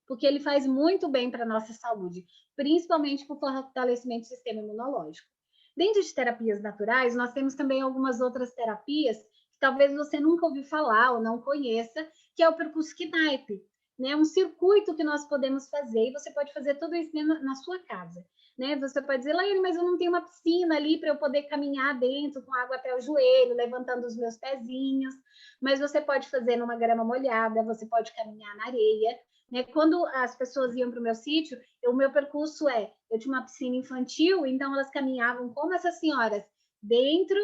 porque ele faz muito bem para a nossa saúde, principalmente para o fortalecimento do sistema imunológico. Dentro de terapias naturais, nós temos também algumas outras terapias que talvez você nunca ouviu falar ou não conheça, que é o percurso Knipe, né? Um circuito que nós podemos fazer, e você pode fazer tudo isso na sua casa, né? Você pode dizer, Laiane, mas eu não tenho uma piscina ali para eu poder caminhar dentro com água até o joelho, levantando os meus pezinhos, mas você pode fazer numa grama molhada, você pode caminhar na areia, né? Quando as pessoas iam para o meu sítio, o meu percurso eu tinha uma piscina infantil, então elas caminhavam como essas senhoras, dentro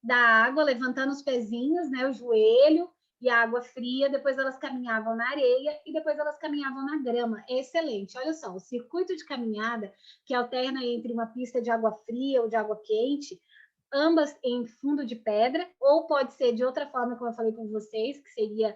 da água, levantando os pezinhos, né, o joelho, e a água fria, depois elas caminhavam na areia e depois elas caminhavam na grama. É excelente. Olha só, o circuito de caminhada que alterna entre uma pista de água fria ou de água quente, ambas em fundo de pedra, ou pode ser de outra forma, como eu falei com vocês, que seria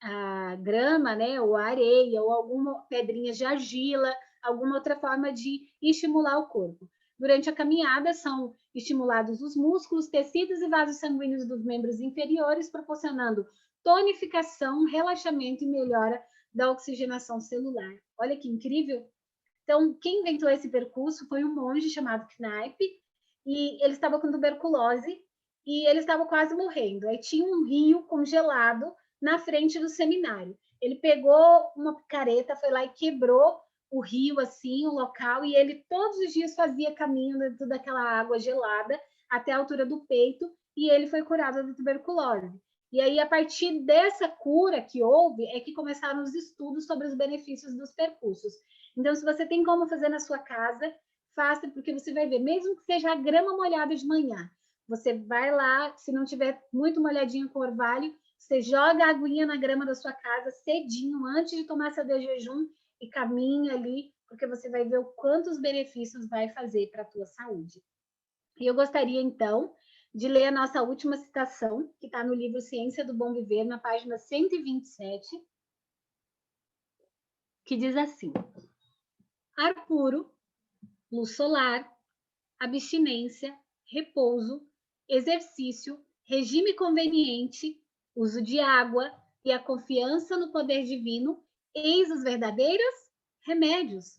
a grama, né, ou a areia, ou alguma pedrinha de argila, alguma outra forma de estimular o corpo. Durante a caminhada, são estimulados os músculos, tecidos e vasos sanguíneos dos membros inferiores, proporcionando tonificação, relaxamento e melhora da oxigenação celular. Olha que incrível! Então, quem inventou esse percurso foi um monge chamado Knipe, e ele estava com tuberculose, e ele estava quase morrendo. Aí tinha um rio congelado na frente do seminário. Ele pegou uma picareta, foi lá e quebrou o rio, assim, o local, e ele todos os dias fazia caminho dentro daquela água gelada até a altura do peito, e ele foi curado da tuberculose. E aí, a partir dessa cura que houve, é que começaram os estudos sobre os benefícios dos percursos. Então, se você tem como fazer na sua casa, faça, porque você vai ver, mesmo que seja a grama molhada de manhã, você vai lá, se não tiver muito molhadinho com orvalho, você joga a aguinha na grama da sua casa cedinho, antes de tomar seu de jejum, e caminha ali, porque você vai ver o quantos benefícios vai fazer para a tua saúde. E eu gostaria, então, de ler a nossa última citação, que está no livro Ciência do Bom Viver, na página 127, que diz assim: ar puro, luz solar, abstinência, repouso, exercício, regime conveniente, uso de água e a confiança no poder divino, eis os verdadeiros remédios.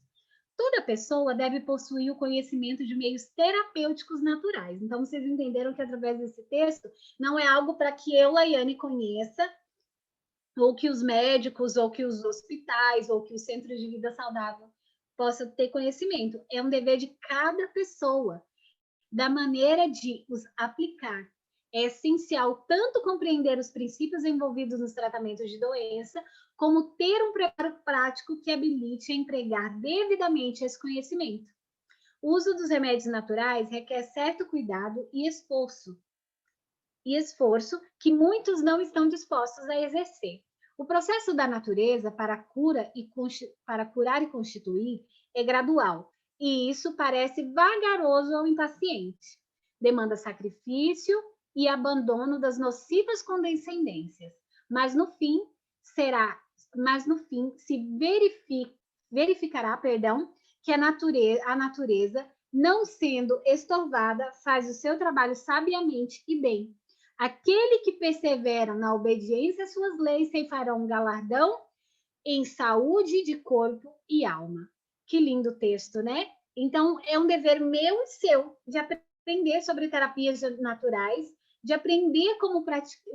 Toda pessoa deve possuir o conhecimento de meios terapêuticos naturais. Então, vocês entenderam que através desse texto não é algo para que eu, Laiane, conheça, ou que os médicos, ou que os hospitais, ou que os centros de vida saudável possam ter conhecimento. É um dever de cada pessoa, da maneira de os aplicar. É essencial tanto compreender os princípios envolvidos nos tratamentos de doença, como ter um preparo prático que habilite a empregar devidamente esse conhecimento. O uso dos remédios naturais requer certo cuidado e esforço que muitos não estão dispostos a exercer. O processo da natureza para curar e constituir é gradual, e isso parece vagaroso ao impaciente. Demanda sacrifício e abandono das nocivas condescendências, mas no fim verificará, que a natureza, não sendo estorvada, faz o seu trabalho sabiamente e bem. Aquele que persevera na obediência às suas leis ceifarão um galardão em saúde de corpo e alma. Que lindo texto, né? Então, é um dever meu e seu de aprender sobre terapias naturais, de aprender como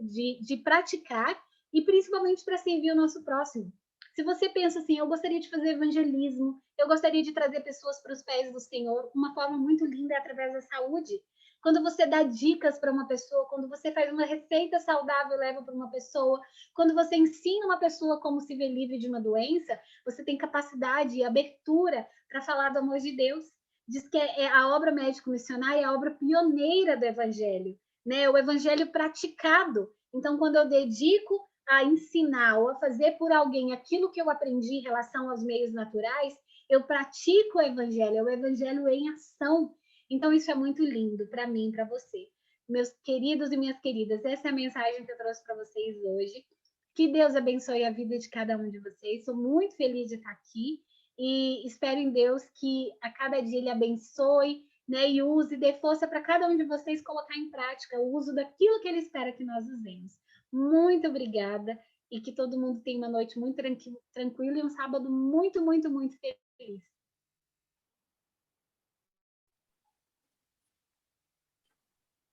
de praticar e principalmente para servir o nosso próximo. Se você pensa assim, eu gostaria de fazer evangelismo, eu gostaria de trazer pessoas para os pés do Senhor, uma forma muito linda é através da saúde. Quando você dá dicas para uma pessoa, quando você faz uma receita saudável e leva para uma pessoa, quando você ensina uma pessoa como se ver livre de uma doença, você tem capacidade e abertura para falar do amor de Deus. Diz que a obra médico-missionária é a obra pioneira do evangelho, né? O evangelho praticado. Então, quando eu dedico a ensinar ou a fazer por alguém aquilo que eu aprendi em relação aos meios naturais, eu pratico o evangelho, é o evangelho em ação. Então, isso é muito lindo para mim, para você. Meus queridos e minhas queridas, essa é a mensagem que eu trouxe para vocês hoje. Que Deus abençoe a vida de cada um de vocês. Sou muito feliz de estar aqui e espero em Deus que a cada dia Ele abençoe, né, e use, dê força para cada um de vocês colocar em prática o uso daquilo que Ele espera que nós usemos. Muito obrigada e que todo mundo tenha uma noite muito tranquila e um sábado muito, muito, muito feliz.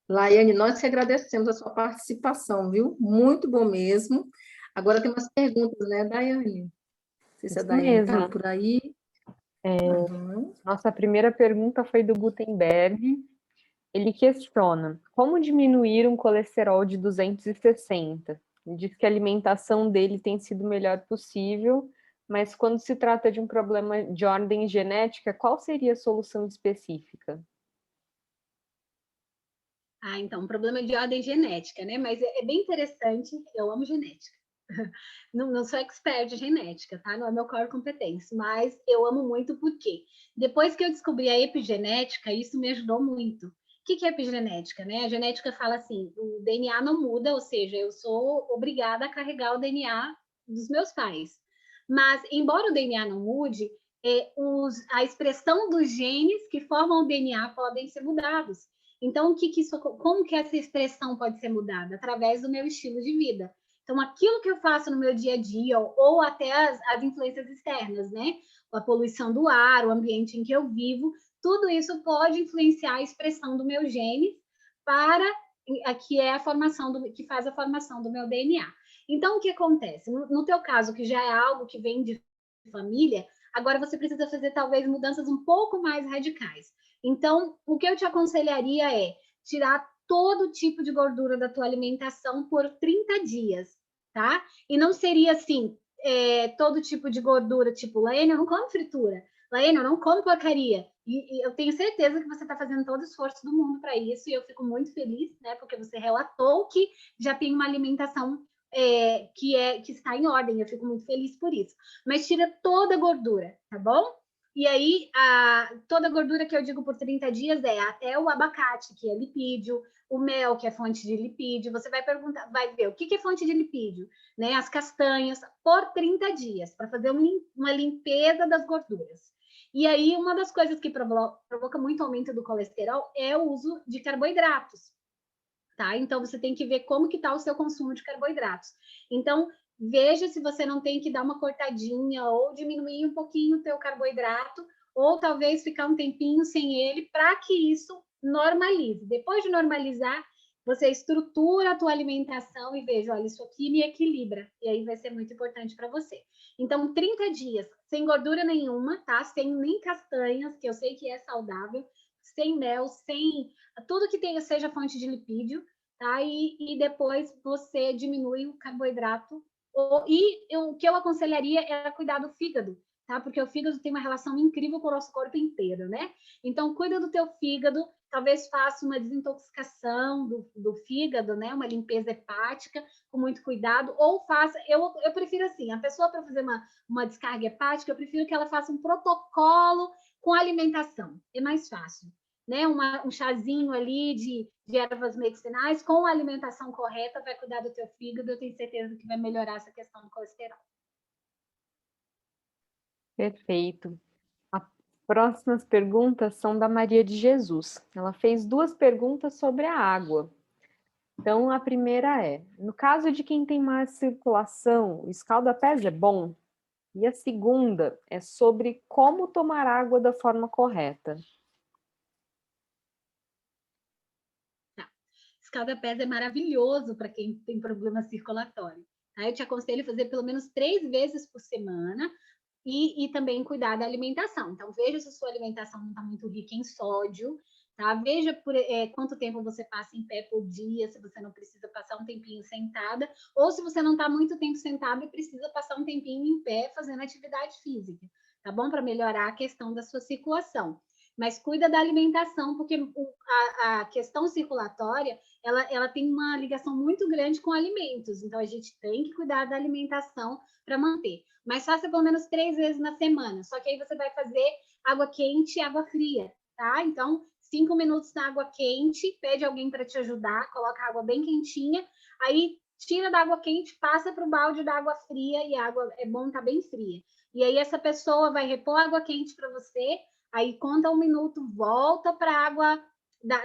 Laiane, nós que agradecemos a sua participação, viu? Muito bom mesmo. Agora tem umas perguntas, né, Daiane? Não sei se a Isso Daiane está mesmo. por aí. Uhum. Nossa primeira pergunta foi do Gutenberg. Ele questiona: como diminuir um colesterol de 260? Ele diz que a alimentação dele tem sido o melhor possível, mas quando se trata de um problema de ordem genética, qual seria a solução específica? Então, um problema de ordem genética, né? Mas é bem interessante, eu amo genética. Não sou expert de genética, tá? Não é meu core competência, mas eu amo muito porque depois que eu descobri a epigenética, isso me ajudou muito. O que é epigenética, né? A genética fala assim, o DNA não muda, ou seja, eu sou obrigada a carregar o DNA dos meus pais. Mas, embora o DNA não mude, a expressão dos genes que formam o DNA podem ser mudados. Então, como que essa expressão pode ser mudada? Através do meu estilo de vida. Então, aquilo que eu faço no meu dia a dia, ou até as influências externas, né? A poluição do ar, o ambiente em que eu vivo, tudo isso pode influenciar a expressão do meu gene para que é a formação que faz a formação do meu DNA. Então, o que acontece? No teu caso, que já é algo que vem de família, agora você precisa fazer talvez mudanças um pouco mais radicais. Então, o que eu te aconselharia é tirar todo tipo de gordura da tua alimentação por 30 dias, tá? E não seria assim, todo tipo de gordura, tipo, Laene, eu não como fritura. Laene, eu não como porcaria. E eu tenho certeza que você está fazendo todo o esforço do mundo para isso, e eu fico muito feliz, né? Porque você relatou que já tem uma alimentação que está em ordem. Eu fico muito feliz por isso. Mas tira toda a gordura, tá bom? E aí, toda a gordura que eu digo por 30 dias é até o abacate, que é lipídio, o mel, que é fonte de lipídio. Você vai perguntar, vai ver o que é fonte de lipídio, né? As castanhas, por 30 dias, para fazer uma limpeza das gorduras. E aí, uma das coisas que provoca muito aumento do colesterol é o uso de carboidratos. Tá? Então, você tem que ver como que está o seu consumo de carboidratos. Então, veja se você não tem que dar uma cortadinha ou diminuir um pouquinho o teu carboidrato, ou talvez ficar um tempinho sem ele, para que isso normalize. Depois de normalizar, você estrutura a tua alimentação e veja, olha, isso aqui me equilibra. E aí vai ser muito importante para você. Então, 30 dias, sem gordura nenhuma, tá? Sem nem castanhas, que eu sei que é saudável, sem mel, sem tudo que seja fonte de lipídio, tá? E depois você diminui o carboidrato. O que eu aconselharia é cuidar do fígado, tá? Porque o fígado tem uma relação incrível com o nosso corpo inteiro, né? Então, cuida do teu fígado, talvez faça uma desintoxicação do fígado, né? Uma limpeza hepática, com muito cuidado, ou faça, eu prefiro assim, a pessoa para fazer uma descarga hepática, eu prefiro que ela faça um protocolo com alimentação, é mais fácil. Né, um chazinho ali de ervas medicinais com a alimentação correta vai cuidar do teu fígado, eu tenho certeza que vai melhorar essa questão do colesterol. Perfeito. As próximas perguntas são da Maria de Jesus. Ela fez 2 perguntas sobre a água. Então, a primeira é, no caso de quem tem má circulação, o escalda-pés é bom? E a segunda é sobre como tomar água da forma correta. Escalda-pés é maravilhoso para quem tem problema circulatório. Tá? Eu te aconselho a fazer pelo menos 3 vezes por semana e também cuidar da alimentação. Então, veja se a sua alimentação não está muito rica em sódio, tá? Veja quanto tempo você passa em pé por dia, se você não precisa passar um tempinho sentada, ou se você não está muito tempo sentada e precisa passar um tempinho em pé fazendo atividade física, tá bom? Para melhorar a questão da sua circulação. Mas cuida da alimentação, porque a questão circulatória, ela tem uma ligação muito grande com alimentos. Então, a gente tem que cuidar da alimentação para manter. Mas faça pelo menos 3 vezes na semana. Só que aí você vai fazer água quente e água fria, tá? Então, 5 minutos na água quente, pede alguém para te ajudar, coloca a água bem quentinha, aí tira da água quente, passa para o balde da água fria, e a água é bom tá bem fria. E aí essa pessoa vai repor a água quente para você, aí conta 1 minuto, volta para a água,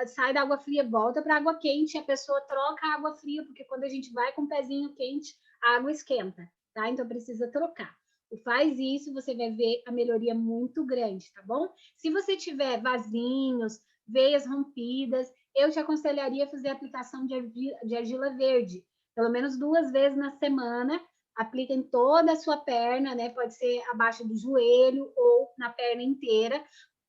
sai da água fria, volta para a água quente, e a pessoa troca a água fria, porque quando a gente vai com o pezinho quente, a água esquenta, tá? Então precisa trocar. Faz isso, você vai ver a melhoria muito grande, tá bom? Se você tiver vasinhos, veias rompidas, eu te aconselharia a fazer a aplicação de argila verde, pelo menos 2 vezes na semana. Aplica em toda a sua perna, né? Pode ser abaixo do joelho ou na perna inteira,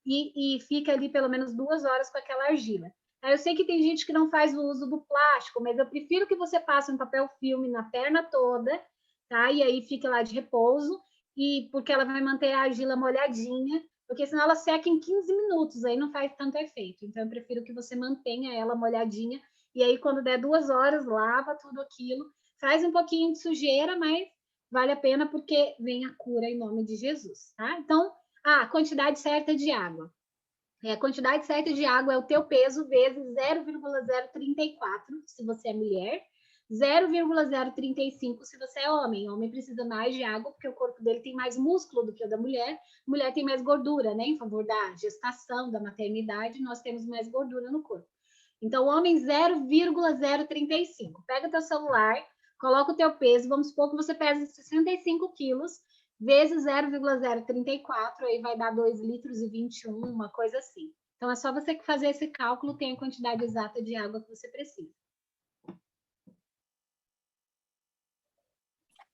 e fica ali pelo menos 2 horas com aquela argila. Eu sei que tem gente que não faz o uso do plástico, mas eu prefiro que você passe um papel filme na perna toda, tá? E aí fica lá de repouso, e porque ela vai manter a argila molhadinha, porque senão ela seca em 15 minutos, aí não faz tanto efeito. Então eu prefiro que você mantenha ela molhadinha, e aí quando der 2 horas, lava tudo aquilo, faz um pouquinho de sujeira, mas vale a pena porque vem a cura em nome de Jesus, tá? Então, a quantidade certa de água. A quantidade certa de água é o teu peso vezes 0,034, se você é mulher, 0,035 se você é homem. O homem precisa mais de água porque o corpo dele tem mais músculo do que o da mulher. A mulher tem mais gordura, né? Em favor da gestação, da maternidade, nós temos mais gordura no corpo. Então, o homem 0,035. Pega o teu celular, coloca o teu peso, vamos supor que você pesa 65 quilos, vezes 0,034, aí vai dar 2 litros e 21, uma coisa assim. Então, é só você fazer esse cálculo, tem a quantidade exata de água que você precisa.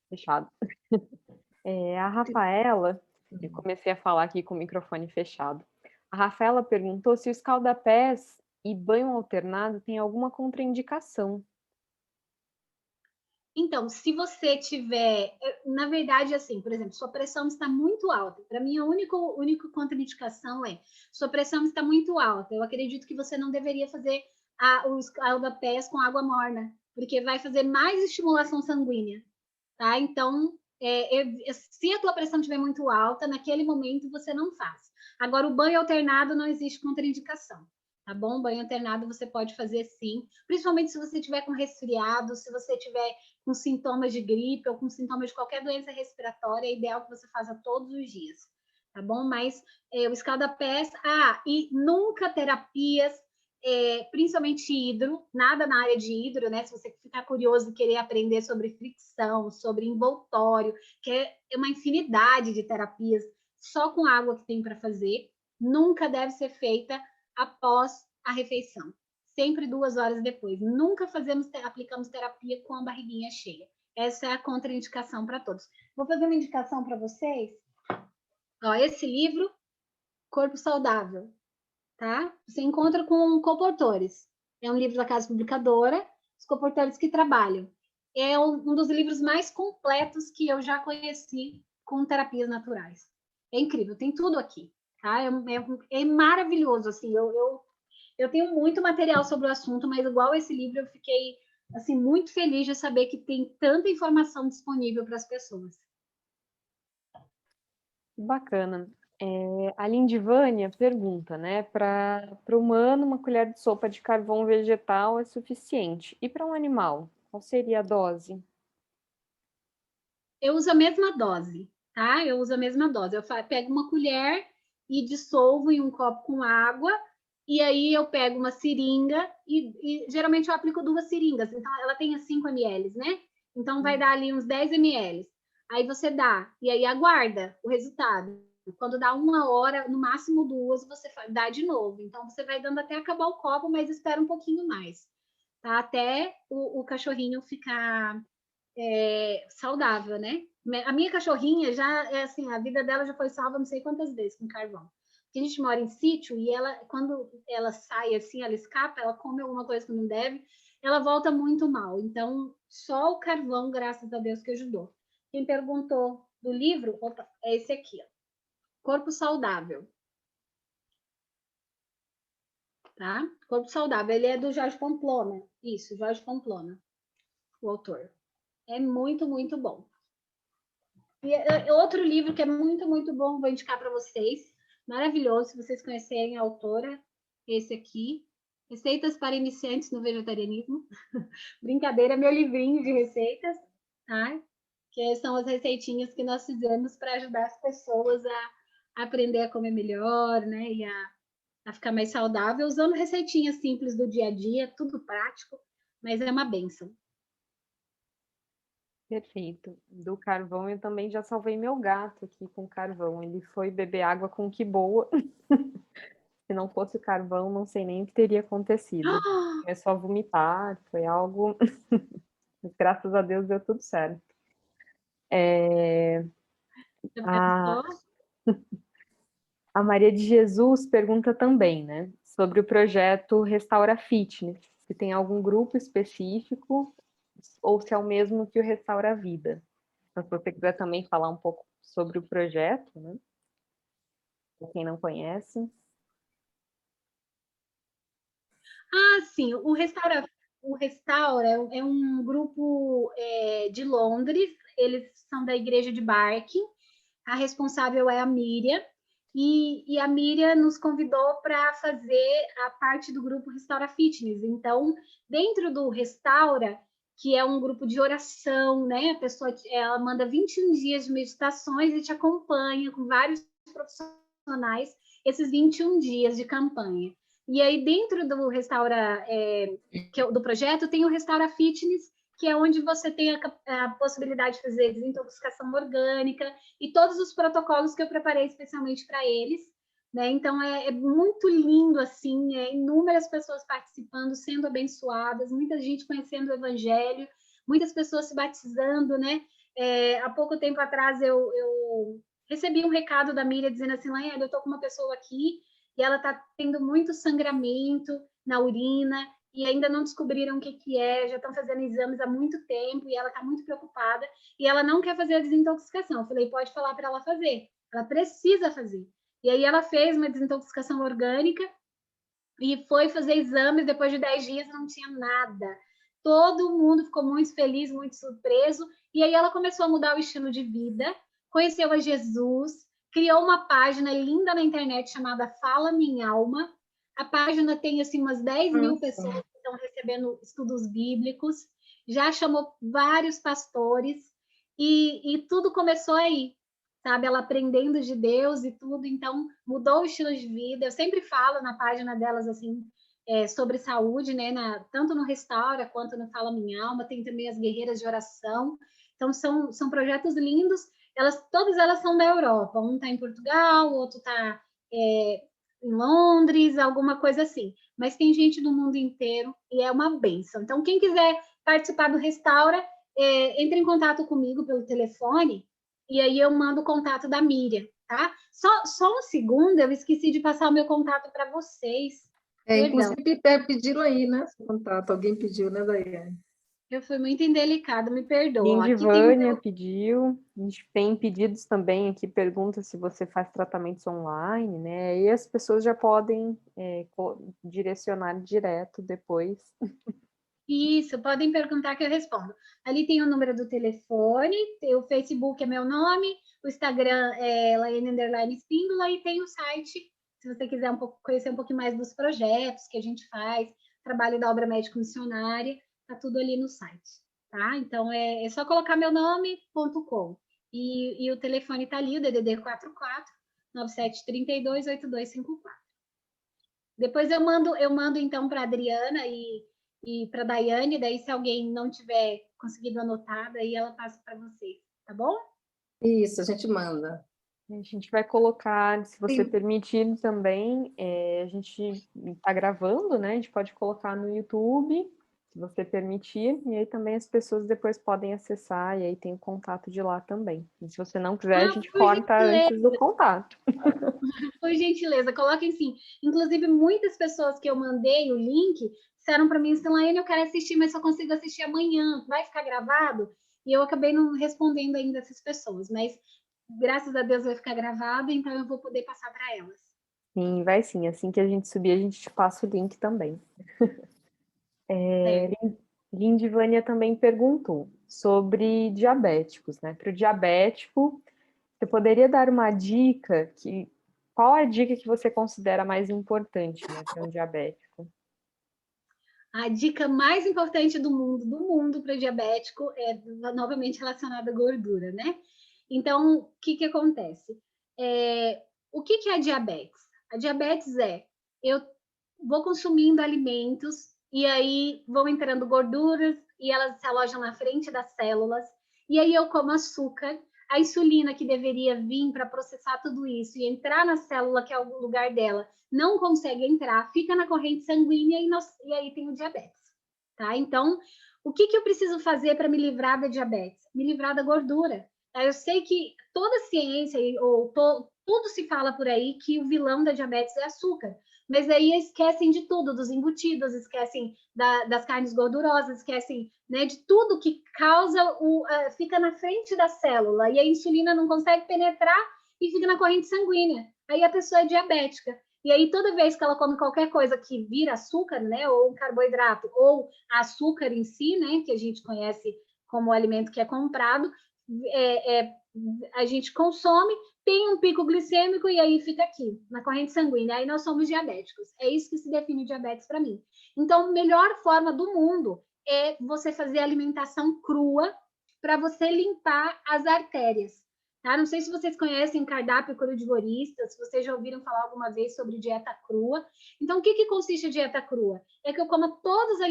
Fechado. A Rafaela, eu comecei a falar aqui com o microfone fechado. A Rafaela perguntou se o escalda-pés e banho alternado tem alguma contraindicação. Então, se você tiver, na verdade, assim, por exemplo, sua pressão está muito alta. Para mim, a única contraindicação é sua pressão está muito alta. Eu acredito que você não deveria fazer o escalda-pés com água morna, porque vai fazer mais estimulação sanguínea, tá? Então, se a tua pressão estiver muito alta, naquele momento você não faz. Agora, o banho alternado não existe contraindicação, tá bom? Banho alternado você pode fazer sim, principalmente se você tiver com resfriado, se você tiver com sintomas de gripe ou com sintomas de qualquer doença respiratória, é ideal que você faça todos os dias, tá bom? Mas o escalda-pés, e nunca terapias, principalmente hidro, nada na área de hidro, né? Se você ficar curioso e querer aprender sobre fricção, sobre envoltório, que é uma infinidade de terapias só com água que tem para fazer, nunca deve ser feita após a refeição. Sempre 2 horas depois. Nunca aplicamos terapia com a barriguinha cheia. Essa é a contraindicação para todos. Vou fazer uma indicação para vocês. Ó, esse livro, Corpo Saudável, tá? Você encontra com Coportores. É um livro da Casa Publicadora, os Coportores que Trabalham. É um dos livros mais completos que eu já conheci com terapias naturais. É incrível, tem tudo aqui, tá? É maravilhoso, assim, eu tenho muito material sobre o assunto, mas igual esse livro eu fiquei assim muito feliz de saber que tem tanta informação disponível para as pessoas. Bacana. A Lindivânia pergunta, né? Para o humano, uma colher de sopa de carvão vegetal é suficiente. E para um animal, qual seria a dose? Eu uso a mesma dose, tá? Eu uso a mesma dose. Eu pego uma colher e dissolvo em um copo com água e aí eu pego uma seringa e geralmente eu aplico 2 seringas, então ela tem 5 ml, né? Então vai dar ali uns 10 ml. Aí você dá, e aí aguarda o resultado. Quando dá 1 hora, no máximo 2, você dá de novo. Então você vai dando até acabar o copo, mas espera um pouquinho mais, tá? Até o cachorrinho ficar saudável, né? A minha cachorrinha já é assim, a vida dela já foi salva não sei quantas vezes com carvão. Porque a gente mora em sítio e ela, quando ela sai assim, ela escapa, ela come alguma coisa que não deve, ela volta muito mal. Então, só o carvão, graças a Deus, que ajudou. Quem perguntou do livro, opa, é esse aqui, ó. Corpo Saudável. Tá? Corpo Saudável, ele é do Jorge Pamplona. Isso, Jorge Pamplona, o autor. É muito, muito bom. E outro livro que é muito, muito bom, vou indicar para vocês. Maravilhoso, se vocês conhecerem a autora, esse aqui. Receitas para iniciantes no vegetarianismo. Brincadeira, meu livrinho de receitas, tá? Que são as receitinhas que nós fizemos para ajudar as pessoas a aprender a comer melhor, né? E a ficar mais saudável, usando receitinhas simples do dia a dia, tudo prático, mas é uma bênção. Perfeito. Do carvão, eu também já salvei meu gato aqui com carvão. Ele foi beber água com que boa. Se não fosse o carvão, não sei nem o que teria acontecido. Começou a vomitar, foi algo. Mas, graças a Deus deu tudo certo. Já A, pensou? a Maria de Jesus pergunta também, né? Sobre o projeto Restaura Fitness. Se tem algum grupo específico ou se é o mesmo que o Restaura Vida. Então, se você quiser também falar um pouco sobre o projeto, né? Para quem não conhece. Ah, sim, o Restaura é um grupo de Londres, eles são da igreja de Barking, a responsável é a Miriam, e a Miriam nos convidou para fazer a parte do grupo Restaura Fitness. Então, dentro do Restaura, que é um grupo de oração, né? A pessoa ela manda 21 dias de meditações e te acompanha com vários profissionais esses 21 dias de campanha. E aí, dentro do Restaura, do projeto, tem o Restaura Fitness, que é onde você tem a possibilidade de fazer desintoxicação orgânica e todos os protocolos que eu preparei especialmente para eles. Né? Então, é muito lindo, assim, inúmeras pessoas participando, sendo abençoadas, muita gente conhecendo o Evangelho, muitas pessoas se batizando, né? Há pouco tempo atrás, eu recebi um recado da Miriam dizendo assim, Laiane, eu estou com uma pessoa aqui e ela está tendo muito sangramento na urina e ainda não descobriram o que é, já estão fazendo exames há muito tempo e ela está muito preocupada e ela não quer fazer a desintoxicação. Eu falei, pode falar para ela fazer, ela precisa fazer. E aí ela fez uma desintoxicação orgânica e foi fazer exames, depois de 10 dias não tinha nada. Todo mundo ficou muito feliz, muito surpreso, e aí ela começou a mudar o estilo de vida, conheceu a Jesus, criou uma página linda na internet chamada Fala Minha Alma. A página tem assim umas 10 mil pessoas que estão recebendo estudos bíblicos, já chamou vários pastores, e tudo começou aí, sabe? Ela aprendendo de Deus e tudo, então mudou o estilo de vida. Eu sempre falo na página delas assim sobre saúde, né? Tanto no Restaura quanto no Fala Minha Alma, tem também as guerreiras de oração. Então são projetos lindos. Todas elas são da Europa. Um está em Portugal, o outro está em Londres, alguma coisa assim. Mas tem gente do mundo inteiro e é uma bênção. Então quem quiser participar do Restaura, entre em contato comigo pelo telefone e aí eu mando o contato da Miriam, tá? Só um segundo, eu esqueci de passar o meu contato para vocês. Perdão. Inclusive pediram aí, né? Seu contato, alguém pediu, né, Daiane? Eu fui muito indelicada, me perdoam. Aqui tem Indivânia pediu, a gente tem pedidos também aqui, pergunta se você faz tratamentos online, né? E as pessoas já podem direcionar direto depois. Isso, podem perguntar que eu respondo. Ali tem o número do telefone, o Facebook é meu nome, o Instagram é Laiane_Espíndola e tem o site, se você quiser conhecer um pouquinho mais dos projetos que a gente faz, trabalho da obra médico missionária, tá tudo ali no site, tá? Então é só colocar meu nome.com e o telefone tá ali, o DDD 44 9732 8254. Depois eu mando então para a Adriana e para a Daiane, daí se alguém não tiver conseguido anotar, daí ela passa para vocês, tá bom? Isso, a gente manda. A gente vai colocar, se você Sim. permitir também, a gente está gravando, né? A gente pode colocar no YouTube, se você permitir, e aí também as pessoas depois podem acessar, e aí tem o contato de lá também. E se você não quiser, a gente por corta gentileza. antes do contato. Por gentileza, coloquem sim. Inclusive, muitas pessoas que eu mandei o link disseram para mim, Laiane, eu quero assistir, mas só consigo assistir amanhã. Vai ficar gravado? E eu acabei não respondendo ainda essas pessoas, mas graças a Deus vai ficar gravado, então eu vou poder passar para elas. Sim, vai sim. Assim que a gente subir, a gente te passa o link também. Lindivânia também perguntou sobre diabéticos, né? Para o diabético, você poderia dar uma dica qual é a dica que você considera mais importante, né, para um diabético? A dica mais importante do mundo para diabético é novamente relacionada à gordura, né? Então, o que acontece? O que é a diabetes? A diabetes eu vou consumindo alimentos e aí vão entrando gorduras e elas se alojam na frente das células e aí eu como açúcar, a insulina que deveria vir para processar tudo isso e entrar na célula que é o lugar dela não consegue entrar, fica na corrente sanguínea e aí tem o diabetes, tá? Então, o que eu preciso fazer para me livrar da diabetes? Me livrar da gordura. Eu sei que toda ciência, tudo se fala por aí que o vilão da diabetes é açúcar, mas aí esquecem de tudo, dos embutidos, esquecem das carnes gordurosas, esquecem, né, de tudo que causa, fica na frente da célula, e a insulina não consegue penetrar e fica na corrente sanguínea. Aí a pessoa é diabética. E aí, toda vez que ela come qualquer coisa que vira açúcar, né, ou carboidrato, ou açúcar em si, né, que a gente conhece como alimento que é comprado, a gente consome, tem um pico glicêmico e aí fica aqui, na corrente sanguínea. Aí nós somos diabéticos. É isso que se define diabetes para mim. Então, a melhor forma do mundo é você fazer alimentação crua para você limpar as artérias. Tá? Não sei se vocês conhecem cardápio crudivorista, se vocês já ouviram falar alguma vez sobre dieta crua. Então, o que consiste a dieta crua? É que eu como todos os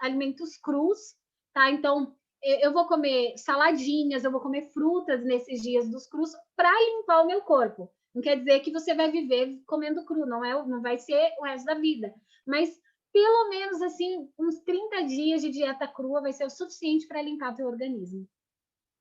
alimentos crus, tá? Então, eu vou comer saladinhas, eu vou comer frutas nesses dias dos crus para limpar o meu corpo. Não quer dizer que você vai viver comendo cru, não vai ser o resto da vida. Mas pelo menos assim, uns 30 dias de dieta crua vai ser o suficiente para limpar teu organismo.